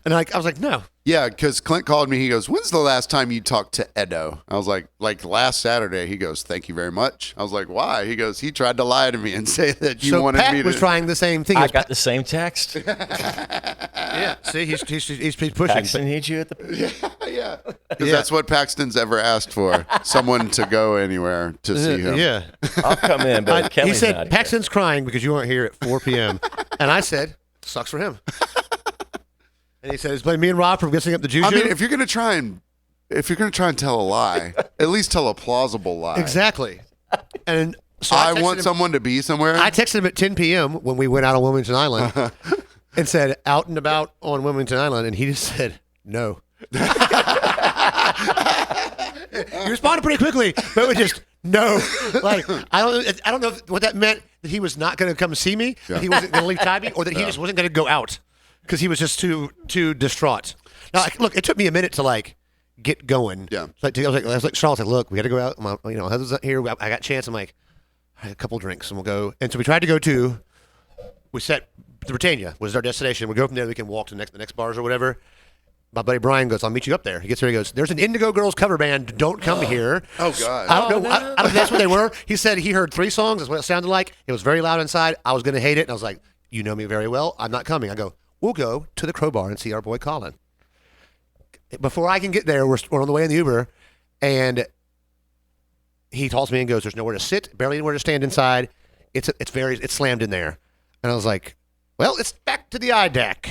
[SPEAKER 1] And I was like, no.
[SPEAKER 2] Yeah, because Clint called me. He goes, when's the last time you talked to Edo? I was like last Saturday. He goes, thank you very much. I was like, why? He goes, he tried to lie to me and say that you wanted
[SPEAKER 1] Pat
[SPEAKER 2] me to.
[SPEAKER 1] was trying the same thing.
[SPEAKER 3] I got the same text.
[SPEAKER 1] Yeah, see, he's pushing.
[SPEAKER 3] Paxton needs you at the.
[SPEAKER 2] Yeah. Because that's what Paxton's ever asked for. Someone to go anywhere to see him.
[SPEAKER 1] Yeah.
[SPEAKER 3] I'll come in, but Kelly's
[SPEAKER 1] he said,
[SPEAKER 3] not
[SPEAKER 1] Paxton's crying because you weren't here at 4 p.m. And I said, sucks for him. And he said, "It's blaming me and Rob for messing up the juju."
[SPEAKER 2] I mean, if you're gonna try and tell a lie, at least tell a plausible lie.
[SPEAKER 1] Exactly. And so
[SPEAKER 2] I want someone to be somewhere.
[SPEAKER 1] I texted him at 10 p.m. when we went out on Wilmington Island and said, "Out and about on Wilmington Island," and he just said, "No." He responded pretty quickly, but it was just No, like I don't know what that meant. That he was not going to come see me, that he wasn't going to leave Tybee, or that he just wasn't going to go out because he was just too distraught. Now, look, it took me a minute to like get going.
[SPEAKER 2] Yeah.
[SPEAKER 1] I was like, Charles, like, look, we got to go out. Husband's not here. I got a chance. I'm like, all right, a couple drinks and we'll go. And so we tried to go to. We set the Britannia was our destination. We go from there. We can walk to the next bars or whatever. My buddy Brian goes, I'll meet you up there. He gets there. He goes, there's an Indigo Girls cover band. Don't come here.
[SPEAKER 2] Oh, God.
[SPEAKER 1] I don't know. I don't know if that's what they were. He said he heard 3 songs. That's what it sounded like. It was very loud inside. I was going to hate it. And I was like, you know me very well. I'm not coming. I go, we'll go to the Crowbar and see our boy Colin. Before I can get there, we're on the way in the Uber. And he calls me and goes, there's nowhere to sit, barely anywhere to stand inside. It's slammed in there. And I was like, well, it's back to the IDAC.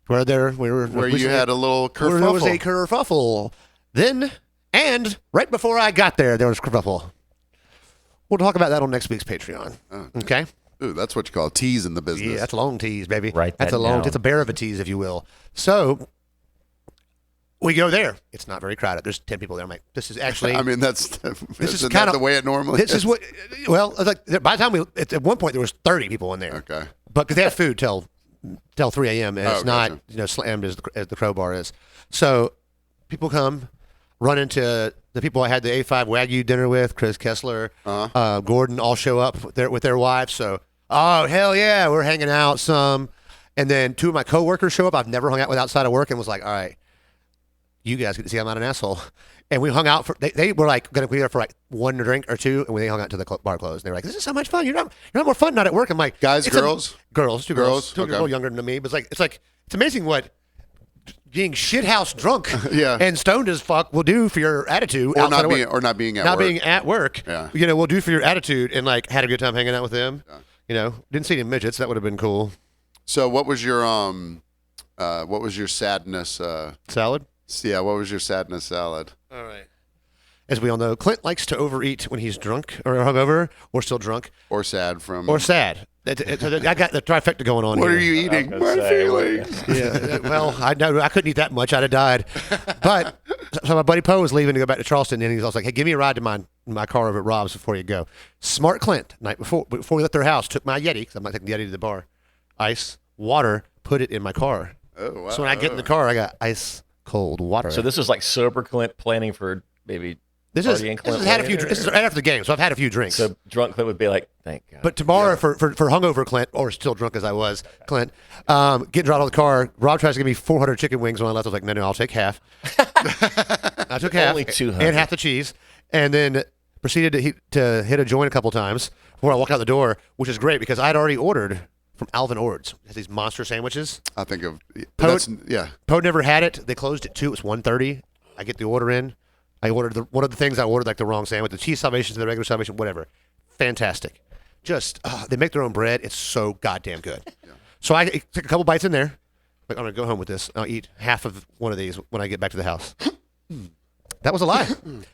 [SPEAKER 1] Where you
[SPEAKER 2] had a little kerfuffle.
[SPEAKER 1] There was a kerfuffle. Then, and right before I got there was kerfuffle. We'll talk about that on next week's Patreon. Okay?
[SPEAKER 2] Ooh, that's what you call a tease in the business.
[SPEAKER 1] Yeah, that's a long tease, baby.
[SPEAKER 3] Right.
[SPEAKER 1] It's a bear of a tease, if you will. So we go there. It's not very crowded. There's 10 people there. I'm like, this is actually.
[SPEAKER 2] I mean, this is kind of the way it normally
[SPEAKER 1] this is. What? Well, like by the time at one point there was 30 people in there.
[SPEAKER 2] Okay.
[SPEAKER 1] But because they have food till 3 a.m. and it's not slammed as the Crowbar is. So people come, run into the people I had the A5 Wagyu dinner with, Chris Kessler, Gordon, all show up with their wives. So, oh, hell yeah, we're hanging out some. And then 2 of my coworkers show up I've never hung out with outside of work and was like, all right, you guys get to see I'm not an asshole. And we hung out they were like going to be there for like 1 drink or 2, and we hung out to the bar closed. And they were like, this is so much fun. You're not more fun not at work. I'm like,
[SPEAKER 2] guys, girls?
[SPEAKER 1] Girls, 2 girls. 2
[SPEAKER 2] Okay.
[SPEAKER 1] girls a little younger than me. But it's amazing what being shithouse drunk and stoned as fuck will do for your attitude.
[SPEAKER 2] Or not being at work.
[SPEAKER 1] Yeah. Will do for your attitude, and like had a good time hanging out with them. Yeah. Didn't see any midgets. That would have been cool.
[SPEAKER 2] So what was your sadness
[SPEAKER 1] salad?
[SPEAKER 2] Yeah, what was your sadness salad?
[SPEAKER 1] All right. As we all know, Clint likes to overeat when he's drunk or hungover or still drunk.
[SPEAKER 2] Or sad.
[SPEAKER 1] I got the trifecta going on
[SPEAKER 2] here.
[SPEAKER 1] What
[SPEAKER 2] are you eating? My feelings.
[SPEAKER 1] Yeah, well, I know I couldn't eat that much. I'd have died. But, so my buddy Poe was leaving to go back to Charleston, and he was like, hey, give me a ride to my car over at Rob's before you go. Smart Clint, night before we left their house, took my Yeti, because I'm not taking the Yeti to the bar, ice, water, put it in my car.
[SPEAKER 2] Oh, wow.
[SPEAKER 1] So when I get in the car, I got ice cold water.
[SPEAKER 3] So this was like sober Clint planning for maybe
[SPEAKER 1] this is had a few. This is right after the game, so I've had a few drinks.
[SPEAKER 3] So drunk Clint would be like, "Thank God."
[SPEAKER 1] But tomorrow, for hungover Clint, or still drunk as I was, Clint, getting dropped out of the car. Rob tries to give me 400 chicken wings when I left. I was like, "No, I'll take half." I took half,
[SPEAKER 3] only 200,
[SPEAKER 1] and half the cheese, and then proceeded to hit a joint a couple times before I walked out the door, which is great because I'd already ordered from Alvin Ord's. It has these monster sandwiches.
[SPEAKER 2] I think of
[SPEAKER 1] Poe never had it. They closed at 2. It was 1:30. I get the order in. I ordered one of the things I ordered, like the wrong sandwich, the cheese salvation to the regular salvation, whatever. Fantastic. Just they make their own bread. It's so goddamn good. Yeah. So I took a couple bites in there. Like, I'm gonna go home with this. I'll eat half of one of these when I get back to the house. That was a lie.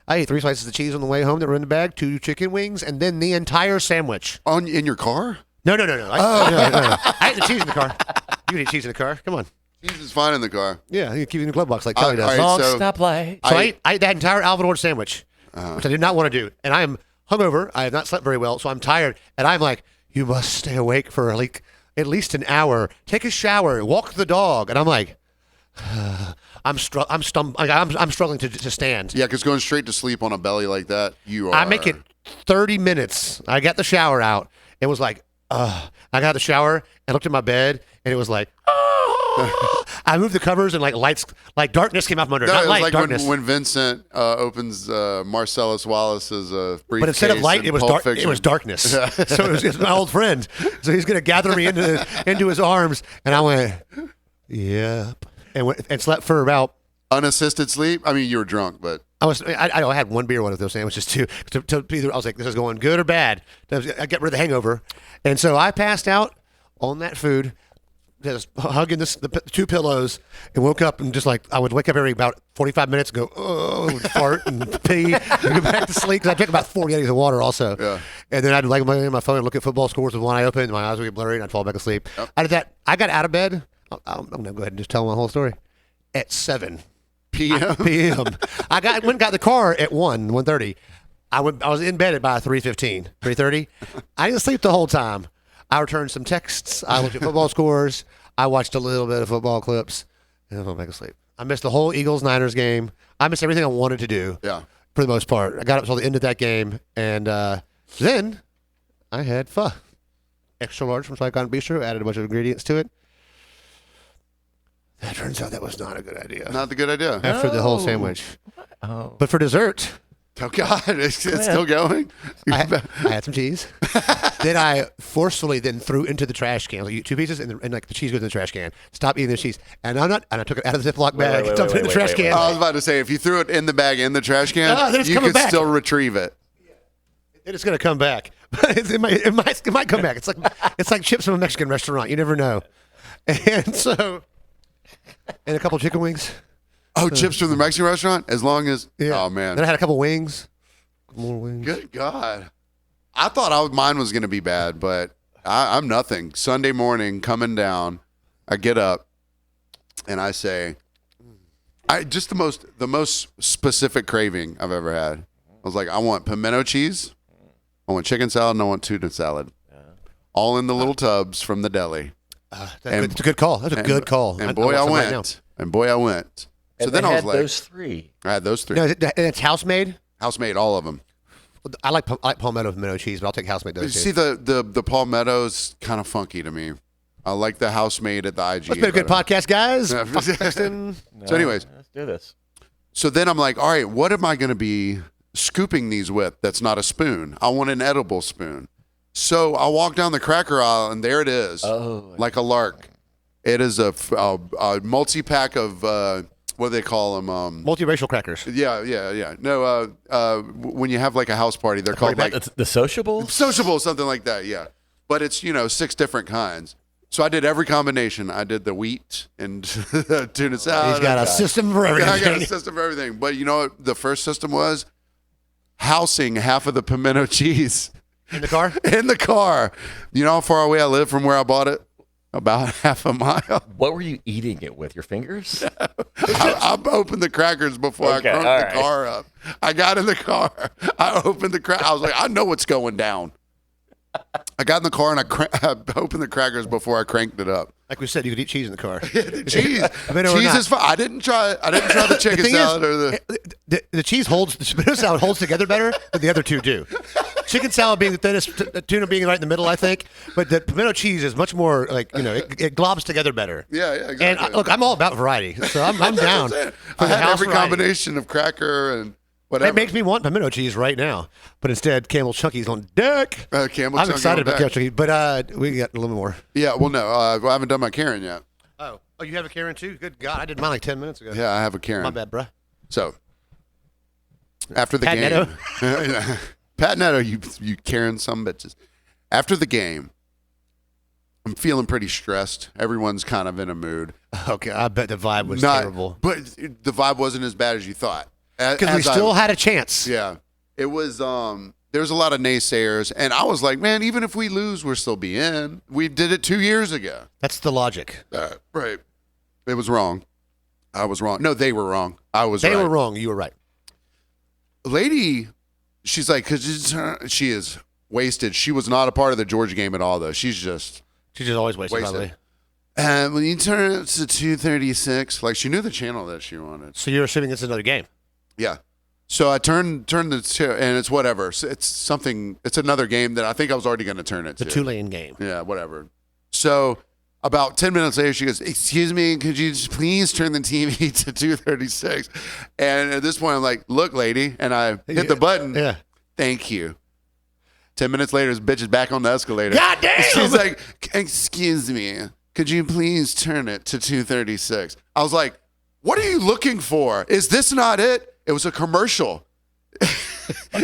[SPEAKER 1] I ate 3 slices of cheese on the way home that were in the bag, 2 chicken wings, and then the entire sandwich.
[SPEAKER 2] In your car?
[SPEAKER 1] No. I ate the cheese in the car. You can eat cheese in the car. Come on.
[SPEAKER 2] Cheese is fine in the car.
[SPEAKER 1] Yeah, you keep it in the glove box like Kelly does.
[SPEAKER 2] Right,
[SPEAKER 3] Long stoplight.
[SPEAKER 1] So I ate that entire Alvin Ord sandwich, which I did not want to do. And I am hungover. I have not slept very well, so I'm tired. And I'm like, you must stay awake for at least an hour. Take a shower. Walk the dog. And I'm like, I'm struggling to stand.
[SPEAKER 2] Yeah, because going straight to sleep on a belly like that,
[SPEAKER 1] I make it 30 minutes. I got the shower out. It was like, I got out the shower and looked at my bed, and it was like, I moved the covers and lights, darkness came out from under.
[SPEAKER 2] No,
[SPEAKER 1] not
[SPEAKER 2] it was
[SPEAKER 1] light,
[SPEAKER 2] like
[SPEAKER 1] darkness.
[SPEAKER 2] when Vincent opens Marcellus Wallace's briefcase.
[SPEAKER 1] But instead of light, it was dark.
[SPEAKER 2] Fiction.
[SPEAKER 1] It was darkness. So it was my old friend. So he's gonna gather me into his arms, and I went, yep, and slept for about
[SPEAKER 2] unassisted sleep. I mean, you were drunk, but
[SPEAKER 1] I had 1 beer, one of those sandwiches too. To either, I was like, this is going good or bad. I got rid of the hangover, and so I passed out on that food. Just hugging the 2 pillows, and woke up and just I would wake up every about 45 minutes and go, fart and pee and go back to sleep because I drank about 4 gallons of water also. Yeah. And then I'd lay on my phone and look at football scores with one eye open, and my eyes would get blurry, and I'd fall back asleep. Yep. I did that. I got out of bed. I'm going to go ahead and just tell my whole story. At 7 p.m. I went and got the car at 1:30. I was in bed at about 3:15, 3:30. I didn't sleep the whole time. I returned some texts. I looked at football scores. I watched a little bit of football clips, and I went back to sleep. I missed the whole Eagles-Niners game. I missed everything I wanted to do.
[SPEAKER 2] Yeah.
[SPEAKER 1] For the most part, I got up until the end of that game, and then I had pho, extra large from Saigon Bistro. Added a bunch of ingredients to it. That turns out that was not a good idea.
[SPEAKER 2] Not the good idea.
[SPEAKER 1] After the whole sandwich. Oh. But for dessert.
[SPEAKER 2] Oh, God. It's still going?
[SPEAKER 1] I had some cheese. Then I forcefully threw into the trash can. Like, you eat 2 pieces, and like the cheese goes in the trash can. Stop eating the cheese. And I took it out of the Ziploc bag, dumped it in the trash can.
[SPEAKER 2] I was about to say, if you threw it in the bag in the trash can, you could still retrieve it.
[SPEAKER 1] It's going to come back. it might come back. It's like chips from a Mexican restaurant. You never know. And so, and a couple chicken wings.
[SPEAKER 2] Oh, chips from the Mexican restaurant? As long as, oh, man.
[SPEAKER 1] Then I had a couple wings. More wings.
[SPEAKER 2] Good God. I thought mine was going to be bad, but I'm nothing. Sunday morning, coming down, I get up, and I say, just the most specific craving I've ever had. I was like, I want pimento cheese, I want chicken salad, and I want tuna salad. All in the little tubs from the deli.
[SPEAKER 1] That's a good call. That's a good call.
[SPEAKER 2] And boy, I went. And boy, I went. So then I was like,
[SPEAKER 3] those three.
[SPEAKER 2] I had those 3.
[SPEAKER 1] No, it's house made.
[SPEAKER 2] House made, all of them.
[SPEAKER 1] I like palmetto pimento cheese, but I'll take house made.
[SPEAKER 2] You see, the palmetto's kind of funky to me. I like the house made at the IG.
[SPEAKER 1] It's been a good podcast, guys.
[SPEAKER 2] So, anyways,
[SPEAKER 3] let's do this.
[SPEAKER 2] So then I'm like, all right, what am I going to be scooping these with? That's not a spoon. I want an edible spoon. So I walk down the cracker aisle, and there it is, like a lark. It is a multi-pack of, what do they call them?
[SPEAKER 1] Multiracial crackers.
[SPEAKER 2] Yeah. No, when you have like a house party, they're called like
[SPEAKER 3] the sociables?
[SPEAKER 2] Sociables, something like that, yeah. But it's, 6 different kinds. So I did every combination. I did the wheat and tuna salad.
[SPEAKER 1] He's got a system for everything.
[SPEAKER 2] I got a system for everything. But you know what the first system was? Housing half of the pimento cheese.
[SPEAKER 1] In the car?
[SPEAKER 2] In the car. You know how far away I live from where I bought it? About half a mile.
[SPEAKER 3] What were you eating it with? Your fingers?
[SPEAKER 2] I opened the crackers before I cranked the car up. I got in the car. I opened the cracker. I was like, I know what's going down. I got in the car and I opened the crackers before I cranked it up.
[SPEAKER 1] Like we said, you could eat cheese in the car.
[SPEAKER 2] Cheese cheese is fine. I didn't try the chicken salad or
[SPEAKER 1] the cheese holds. The potato salad holds together better than the other two do. Chicken salad being the thinnest, tuna being right in the middle, I think. But the pimento cheese is much more like it globs together better.
[SPEAKER 2] Yeah, exactly.
[SPEAKER 1] And look, I'm all about variety, so I'm down.
[SPEAKER 2] I had every combination of cracker and whatever.
[SPEAKER 1] It makes me want pimento cheese right now, but instead, Camel Chunky's on deck. I'm excited about Camel Chunky, but we got a little more.
[SPEAKER 2] Yeah, well, no, I haven't done my Karen yet.
[SPEAKER 1] Oh, you have a Karen too? Good God, I did mine like 10 minutes ago.
[SPEAKER 2] Yeah, I have a Karen.
[SPEAKER 1] My bad, bruh.
[SPEAKER 2] So after the
[SPEAKER 1] Pat
[SPEAKER 2] game,
[SPEAKER 1] Netto.
[SPEAKER 2] Pat Netto, you Karen some bitches. After the game, I'm feeling pretty stressed. Everyone's kind of in a mood.
[SPEAKER 1] Okay, I bet the vibe was terrible.
[SPEAKER 2] But the vibe wasn't as bad as you thought.
[SPEAKER 1] Because we still had a chance.
[SPEAKER 2] Yeah. It was, there's a lot of naysayers. And I was like, man, even if we lose, we'll still be in. We did it 2 years ago.
[SPEAKER 1] That's the logic.
[SPEAKER 2] Right. It was wrong. I was wrong. No, they were wrong. I was right.
[SPEAKER 1] They were wrong. You were right.
[SPEAKER 2] Lady, she's like, because she is wasted. She was not a part of the Georgia game at all, though. She's just
[SPEAKER 1] always wasted. Probably.
[SPEAKER 2] And when you turn it to 236, like she knew the channel that she wanted.
[SPEAKER 1] So you're assuming it's another game?
[SPEAKER 2] Yeah. So I turned the and it's whatever. It's something. It's another game that I think I was already going to turn it to.
[SPEAKER 1] The Tulane game.
[SPEAKER 2] Yeah, whatever. So about 10 minutes later, she goes, "Excuse me, could you just please turn the TV to 236?" And at this point, I'm like, "Look, lady," and I hit the button.
[SPEAKER 1] Yeah.
[SPEAKER 2] Thank you. 10 minutes later, this bitch is back on the escalator.
[SPEAKER 1] God damn!
[SPEAKER 2] She's like, "Excuse me, could you please turn it to 236?" I was like, "What are you looking for? Is this not it?" It was a commercial.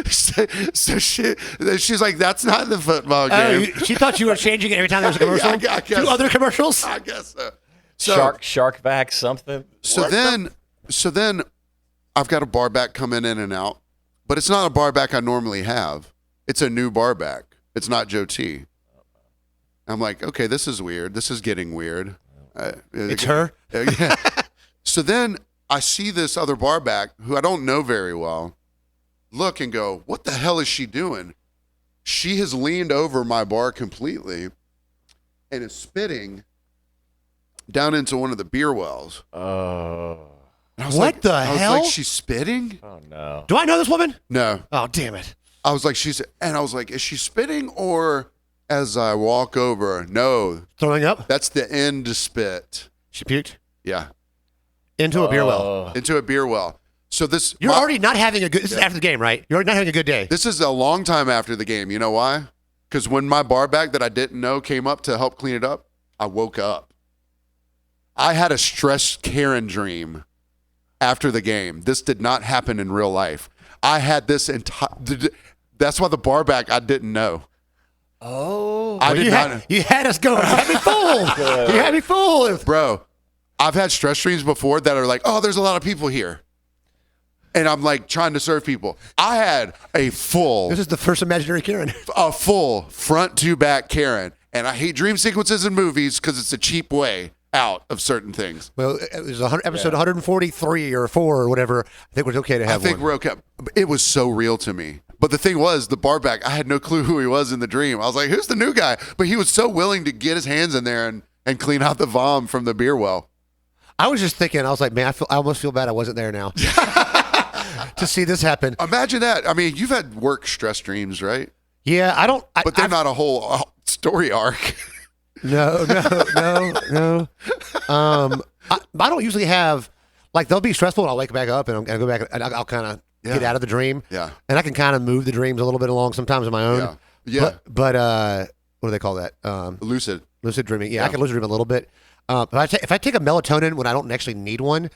[SPEAKER 2] So she's like, "That's not the football game."
[SPEAKER 1] She thought you were changing it every time there was a commercial?
[SPEAKER 2] I guess.
[SPEAKER 1] 2 other commercials?
[SPEAKER 2] I guess so.
[SPEAKER 3] Shark back something.
[SPEAKER 2] So then I've got a bar back coming in and out, but it's not a bar back I normally have. It's a new bar back. It's not Joe T. I'm like, okay, this is weird. This is getting weird.
[SPEAKER 1] It's her?
[SPEAKER 2] Yeah. So then I see this other bar back who I don't know very well. look and go, what the hell is she doing? She has leaned over my bar completely and is spitting down into one of the beer wells.
[SPEAKER 1] Oh.
[SPEAKER 2] And I was
[SPEAKER 1] What the
[SPEAKER 2] I
[SPEAKER 1] hell?
[SPEAKER 2] was like, she's spitting?
[SPEAKER 3] Oh no.
[SPEAKER 1] Do I know this woman?
[SPEAKER 2] No.
[SPEAKER 1] Oh, damn it.
[SPEAKER 2] I was like, is she spitting? Or as I walk over, no,
[SPEAKER 1] Throwing up?
[SPEAKER 2] that's the end spit.
[SPEAKER 1] She puked?
[SPEAKER 2] Yeah.
[SPEAKER 1] Into a beer well.
[SPEAKER 2] Into a beer well. So this
[SPEAKER 1] You're already not having a good, this is after the game, right? You're already not having a good day.
[SPEAKER 2] This is a long time after the game. You know why? Because when my bar back that I didn't know came up to help clean it up, I woke up. I had a stressed Karen dream after the game. This did not happen in real life. I had this entire. That's why the bar back I didn't know.
[SPEAKER 1] Oh,
[SPEAKER 2] I did not.
[SPEAKER 1] You had us going. You had me fooled. You had me fooled.
[SPEAKER 2] Bro, I've had stress dreams before that are like, oh, there's a lot of people here. And I'm like trying to serve people. I had a full.
[SPEAKER 1] This is the first imaginary Karen.
[SPEAKER 2] A full front to back Karen. And I hate dream sequences in movies because it's a cheap way out of certain things.
[SPEAKER 1] Well, it was episode 143 or 4 or whatever. I think it was okay to have
[SPEAKER 2] I think
[SPEAKER 1] one.
[SPEAKER 2] we're okay. It was so real to me. But the thing was, the bar back, I had no clue who he was in the dream. I was like, who's the new guy? But he was so willing to get his hands in there and clean out the vom from the beer well.
[SPEAKER 1] I was just thinking, I was like, man, I almost feel bad I wasn't there now. To see this happen.
[SPEAKER 2] Imagine that. I mean, you've had work stress dreams, right?
[SPEAKER 1] Yeah, I don't.
[SPEAKER 2] But they're not a whole story arc.
[SPEAKER 1] No. I don't usually have, like, they'll be stressful and I'll wake back up and I'll go back and I'll kind of get out of the dream.
[SPEAKER 2] Yeah.
[SPEAKER 1] And I can kind of move the dreams a little bit along sometimes on my own.
[SPEAKER 2] Yeah.
[SPEAKER 1] But what do they call that?
[SPEAKER 2] Lucid
[SPEAKER 1] Dreaming. Yeah, I can lucid dream a little bit. But if I take a melatonin when I don't actually need one,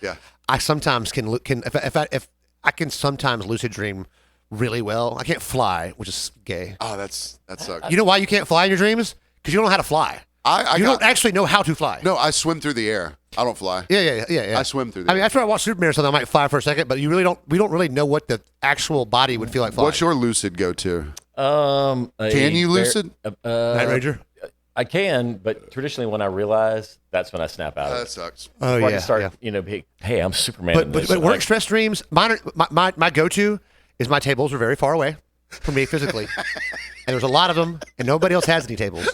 [SPEAKER 1] I sometimes can if I can sometimes lucid dream really well. I can't fly, which is gay.
[SPEAKER 2] Oh, that sucks.
[SPEAKER 1] You know why you can't fly in your dreams? Because you don't know how to fly. You don't actually know how to fly.
[SPEAKER 2] No, I swim through the air. I don't fly.
[SPEAKER 1] Yeah.
[SPEAKER 2] I swim through the air.
[SPEAKER 1] I mean, after I watch Superman or something, I might fly for a second, but we don't really know what the actual body would feel like flying.
[SPEAKER 2] What's your lucid go to?
[SPEAKER 3] Can
[SPEAKER 2] you lucid?
[SPEAKER 1] Night Ranger?
[SPEAKER 3] I can, but traditionally when I realize, that's when I snap out of it.
[SPEAKER 2] That sucks.
[SPEAKER 1] Oh,
[SPEAKER 3] Before I
[SPEAKER 1] yeah.
[SPEAKER 3] can start, hey, I'm Superman.
[SPEAKER 1] But
[SPEAKER 3] in this.
[SPEAKER 1] work stress dreams, mine are, my go-to is my tables are very far away from me physically. And there's a lot of them, and nobody else has any tables.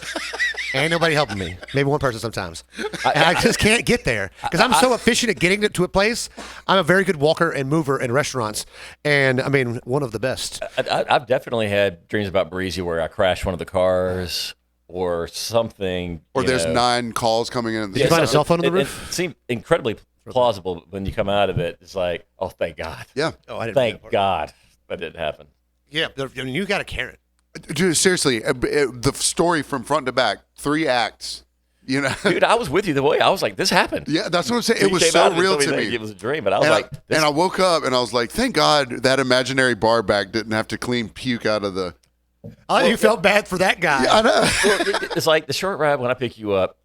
[SPEAKER 1] Ain't nobody helping me. Maybe one person sometimes. And I just can't get there because I'm so efficient at getting to a place. I'm a very good walker and mover in restaurants, and I mean, one of the best.
[SPEAKER 3] I've definitely had dreams about Breezy where I crash one of the cars or something.
[SPEAKER 2] Or there's 9 calls coming in.
[SPEAKER 1] Did you find a cell phone on the roof?
[SPEAKER 3] It seemed incredibly plausible when you come out of it. It's like, oh, thank God.
[SPEAKER 2] Yeah.
[SPEAKER 1] Oh, I didn't.
[SPEAKER 3] Thank God that didn't happen.
[SPEAKER 1] Yeah, I mean, you got a Karen.
[SPEAKER 2] Dude, seriously, the story from front to back, 3 acts. You know,
[SPEAKER 3] Dude, I was with you the way I was like, this happened.
[SPEAKER 2] Yeah, that's what I'm saying.
[SPEAKER 3] You
[SPEAKER 2] It was
[SPEAKER 3] came
[SPEAKER 2] so
[SPEAKER 3] out and
[SPEAKER 2] real
[SPEAKER 3] told
[SPEAKER 2] to
[SPEAKER 3] that
[SPEAKER 2] me.
[SPEAKER 3] It was a dream, but I was like, this
[SPEAKER 2] and I woke up and I was like, thank God that imaginary bar back didn't have to clean puke out of the.
[SPEAKER 1] Oh, you felt bad for that guy.
[SPEAKER 2] I know.
[SPEAKER 3] Well, it's like the short ride when I pick you up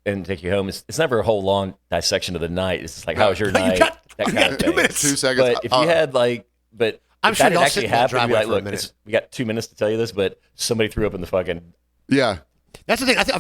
[SPEAKER 3] and take you home. It's never a whole long dissection of the night. It's just like, how was your night?
[SPEAKER 1] got
[SPEAKER 3] that kind of
[SPEAKER 1] 2
[SPEAKER 3] thing.
[SPEAKER 1] minutes.
[SPEAKER 2] 2 seconds.
[SPEAKER 3] But if you had
[SPEAKER 1] I'm
[SPEAKER 3] if
[SPEAKER 1] sure
[SPEAKER 3] that
[SPEAKER 1] y'all
[SPEAKER 3] had
[SPEAKER 1] sit
[SPEAKER 3] actually
[SPEAKER 1] in that
[SPEAKER 3] happened, you'd be
[SPEAKER 1] driveway
[SPEAKER 3] like,
[SPEAKER 1] for a
[SPEAKER 3] look,
[SPEAKER 1] minute.
[SPEAKER 3] we got 2 minutes to tell you this, but somebody threw up in the fucking.
[SPEAKER 2] Yeah.
[SPEAKER 1] That's the thing. I feel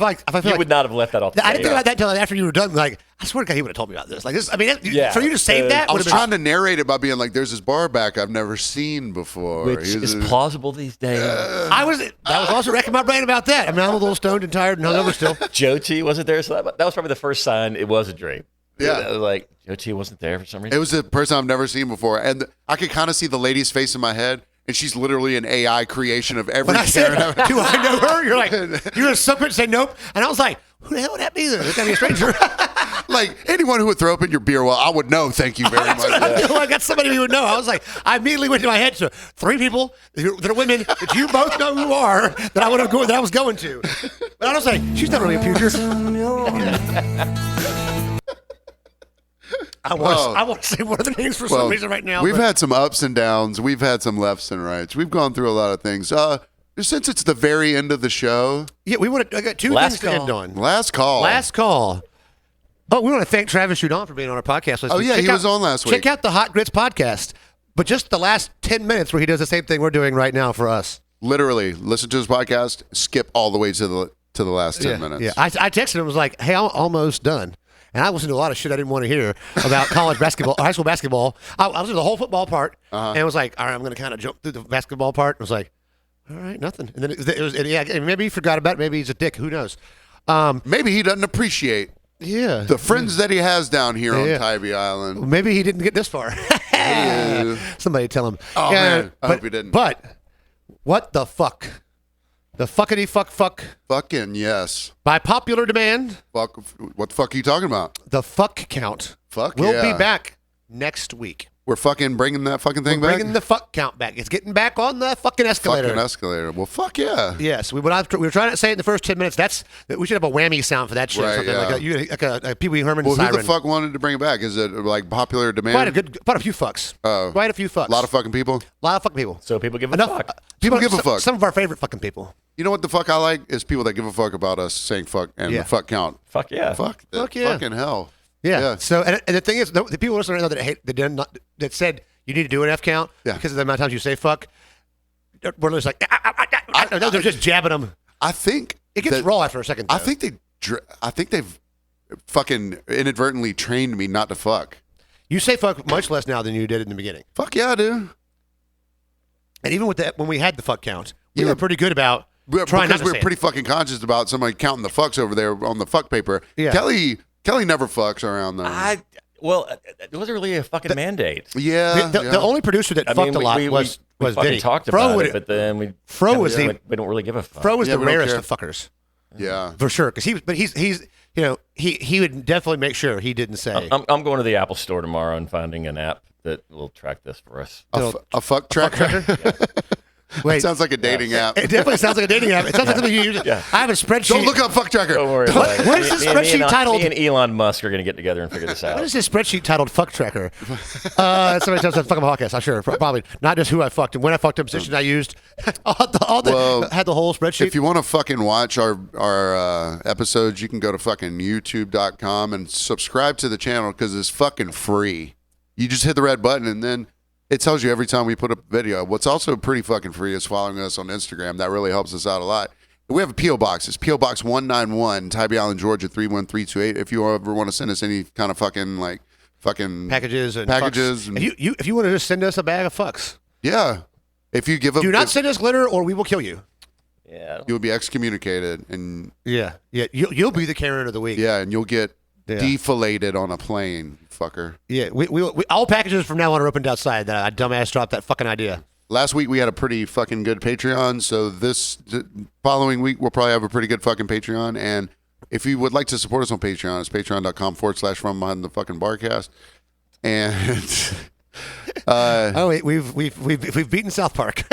[SPEAKER 3] You
[SPEAKER 1] like
[SPEAKER 3] would not have left that off the
[SPEAKER 1] I didn't think
[SPEAKER 3] table.
[SPEAKER 1] about that until after you were done. Like, I swear to God, he would have told me about this. Like this. I mean,
[SPEAKER 3] Yeah.
[SPEAKER 1] for you to save that,
[SPEAKER 2] I
[SPEAKER 1] would
[SPEAKER 2] was
[SPEAKER 1] have been.
[SPEAKER 2] trying to narrate it by being like, there's this bar back I've never seen before.
[SPEAKER 3] Which is plausible these days.
[SPEAKER 1] That was also wrecking my brain about that. I mean, I'm a little stoned and tired and hungover still.
[SPEAKER 3] Joe T wasn't there, so that was probably the first sign it was a dream.
[SPEAKER 2] Yeah.
[SPEAKER 3] I was like, Joe T wasn't there for some reason.
[SPEAKER 2] It was a person I've never seen before. And I could kind of see the lady's face in my head. And she's literally an AI creation of every
[SPEAKER 1] When I said,
[SPEAKER 2] Karen.
[SPEAKER 1] do I know her? You're like, you're going to so quick to say nope. And I was like, who the hell would that be? It's got to be a stranger.
[SPEAKER 2] Like, anyone who would throw up in your beer well, I would know, thank you very much.
[SPEAKER 1] I feel like that's somebody who would know. I was like, I immediately went to my head to 3 people that are women that you both know who are that I would have that I was going to. But I was like, she's not really a future. I want to say one of the names for some reason right now.
[SPEAKER 2] We've had some ups and downs. We've had some lefts and rights. We've gone through a lot of things. Since it's the very end of the show.
[SPEAKER 1] Yeah, I got 2
[SPEAKER 3] Last
[SPEAKER 1] things to end on.
[SPEAKER 2] Last call.
[SPEAKER 1] Oh, we want to thank Travis Judon for being on our podcast.
[SPEAKER 2] Oh, yeah, he was on last week.
[SPEAKER 1] Check out the Hot Grits podcast, but just the last 10 minutes where he does the same thing we're doing right now for us.
[SPEAKER 2] Literally, listen to his podcast, skip all the way to the last 10 minutes.
[SPEAKER 1] Yeah, I texted him, was like, hey, I'm almost done. and I listened to a lot of shit I didn't want to hear about college basketball, high school basketball. I listened to the whole football part, and it was like, all right, I'm going to kind of jump through the basketball part. It was like, all right, nothing. And then it was and maybe he forgot about it. Maybe he's a dick. Who knows?
[SPEAKER 2] Maybe he doesn't appreciate the friends that he has down here on Tybee Island.
[SPEAKER 1] Maybe he didn't get this far. Somebody tell him.
[SPEAKER 2] Oh, man. I hope he didn't.
[SPEAKER 1] But what the fuck? The fuckity fuck.
[SPEAKER 2] Fucking yes.
[SPEAKER 1] By popular demand.
[SPEAKER 2] Fuck. What the fuck are you talking about?
[SPEAKER 1] The fuck count.
[SPEAKER 2] Fuck
[SPEAKER 1] will be back next week.
[SPEAKER 2] We're fucking bringing that fucking thing back?
[SPEAKER 1] Bringing the fuck count back. It's getting back on the fucking escalator.
[SPEAKER 2] Fucking escalator. Well, fuck yeah.
[SPEAKER 1] Yes. We were trying to say it in the first 10 minutes. We should have a whammy sound for that shit.
[SPEAKER 2] Right,
[SPEAKER 1] something like a Pee Wee Herman siren.
[SPEAKER 2] Who the fuck wanted to bring it back? Is it like popular demand?
[SPEAKER 1] Quite a few fucks. Quite a few fucks.
[SPEAKER 2] A lot of fucking people?
[SPEAKER 1] A lot of fucking people.
[SPEAKER 3] So people give a fuck.
[SPEAKER 2] People give a fuck.
[SPEAKER 1] Some of our favorite fucking people.
[SPEAKER 2] You know what the fuck I like? Is people that give a fuck about us saying fuck and the fuck count.
[SPEAKER 3] Fuck yeah.
[SPEAKER 2] Fuck
[SPEAKER 1] yeah.
[SPEAKER 2] Fucking hell.
[SPEAKER 1] Yeah. So, and the thing is, the people listening right now that said you need to do an F count because of the amount of times you say fuck, we're just like, they're just jabbing them.
[SPEAKER 2] I think
[SPEAKER 1] it gets raw after a second. Though.
[SPEAKER 2] I think they've fucking inadvertently trained me not to fuck.
[SPEAKER 1] You say fuck much less now than you did in the beginning.
[SPEAKER 2] Fuck yeah, I do.
[SPEAKER 1] And even with that, when we had the fuck count, we were pretty good about trying not to say
[SPEAKER 2] we're pretty fucking conscious about somebody counting the fucks over there on the fuck paper.
[SPEAKER 1] Yeah.
[SPEAKER 2] Kelly never fucks around them.
[SPEAKER 3] Well, it wasn't really a fucking mandate.
[SPEAKER 2] Yeah.
[SPEAKER 1] The only producer that fucked a lot was Vinny.
[SPEAKER 3] Talked about it, but then
[SPEAKER 1] Fro was
[SPEAKER 3] we don't really give a fuck.
[SPEAKER 1] Fro was the rarest of fuckers.
[SPEAKER 2] Yeah,
[SPEAKER 1] for sure. Because he's he would definitely make sure he didn't say.
[SPEAKER 3] I'm going to the Apple Store tomorrow and finding an app that will track this for us.
[SPEAKER 2] A fuck tracker. Wait, it sounds like a dating app.
[SPEAKER 1] It definitely sounds like a dating app. It sounds like something you use. I have a spreadsheet.
[SPEAKER 2] Don't look up fuck tracker.
[SPEAKER 3] Don't worry.
[SPEAKER 1] What is this spreadsheet titled?
[SPEAKER 3] Me and Elon Musk are going to get together and figure this out.
[SPEAKER 1] What is this spreadsheet titled fuck tracker? Somebody tells us fucking podcast. I'm sure. Probably not just who I fucked and when I fucked him, position I used. Had the whole spreadsheet.
[SPEAKER 2] If you want to fucking watch our episodes, you can go to fucking youtube.com and subscribe to the channel because it's fucking free. You just hit the red button and then it tells you every time we put up a video. What's also pretty fucking free is following us on Instagram. That really helps us out a lot. We have a P.O. Box. It's P.O. Box 191, Tybee Island, Georgia, 31328. If you ever want to send us any kind of fucking
[SPEAKER 1] packages and
[SPEAKER 2] packages. And
[SPEAKER 1] if you want to just send us a bag of fucks.
[SPEAKER 2] Yeah. If you give
[SPEAKER 1] do not send us glitter or we will kill you.
[SPEAKER 3] Yeah.
[SPEAKER 2] You'll be excommunicated and
[SPEAKER 1] you'll be the Karen of the week.
[SPEAKER 2] Yeah, and you'll get deflated on a plane, fucker.
[SPEAKER 1] Yeah, we all packages from now on are opened outside. That dumbass dropped that fucking idea.
[SPEAKER 2] Last week we had a pretty fucking good Patreon, so this following week we'll probably have a pretty good fucking Patreon. And if you would like to support us on Patreon, it's patreon.com/from behind the fucking BarCast. And
[SPEAKER 1] we've beaten South Park.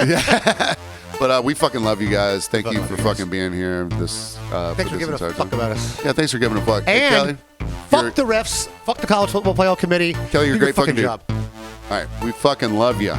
[SPEAKER 2] But we fucking love you guys. Thank you for fucking being here.
[SPEAKER 1] Thanks for giving a fuck about us.
[SPEAKER 2] Yeah, thanks for giving a fuck.
[SPEAKER 1] And
[SPEAKER 2] hey, Kelly,
[SPEAKER 1] fuck the refs. Fuck the college football playoff committee.
[SPEAKER 2] Kelly, you're a great fucking
[SPEAKER 1] job.
[SPEAKER 2] All right, we fucking love you.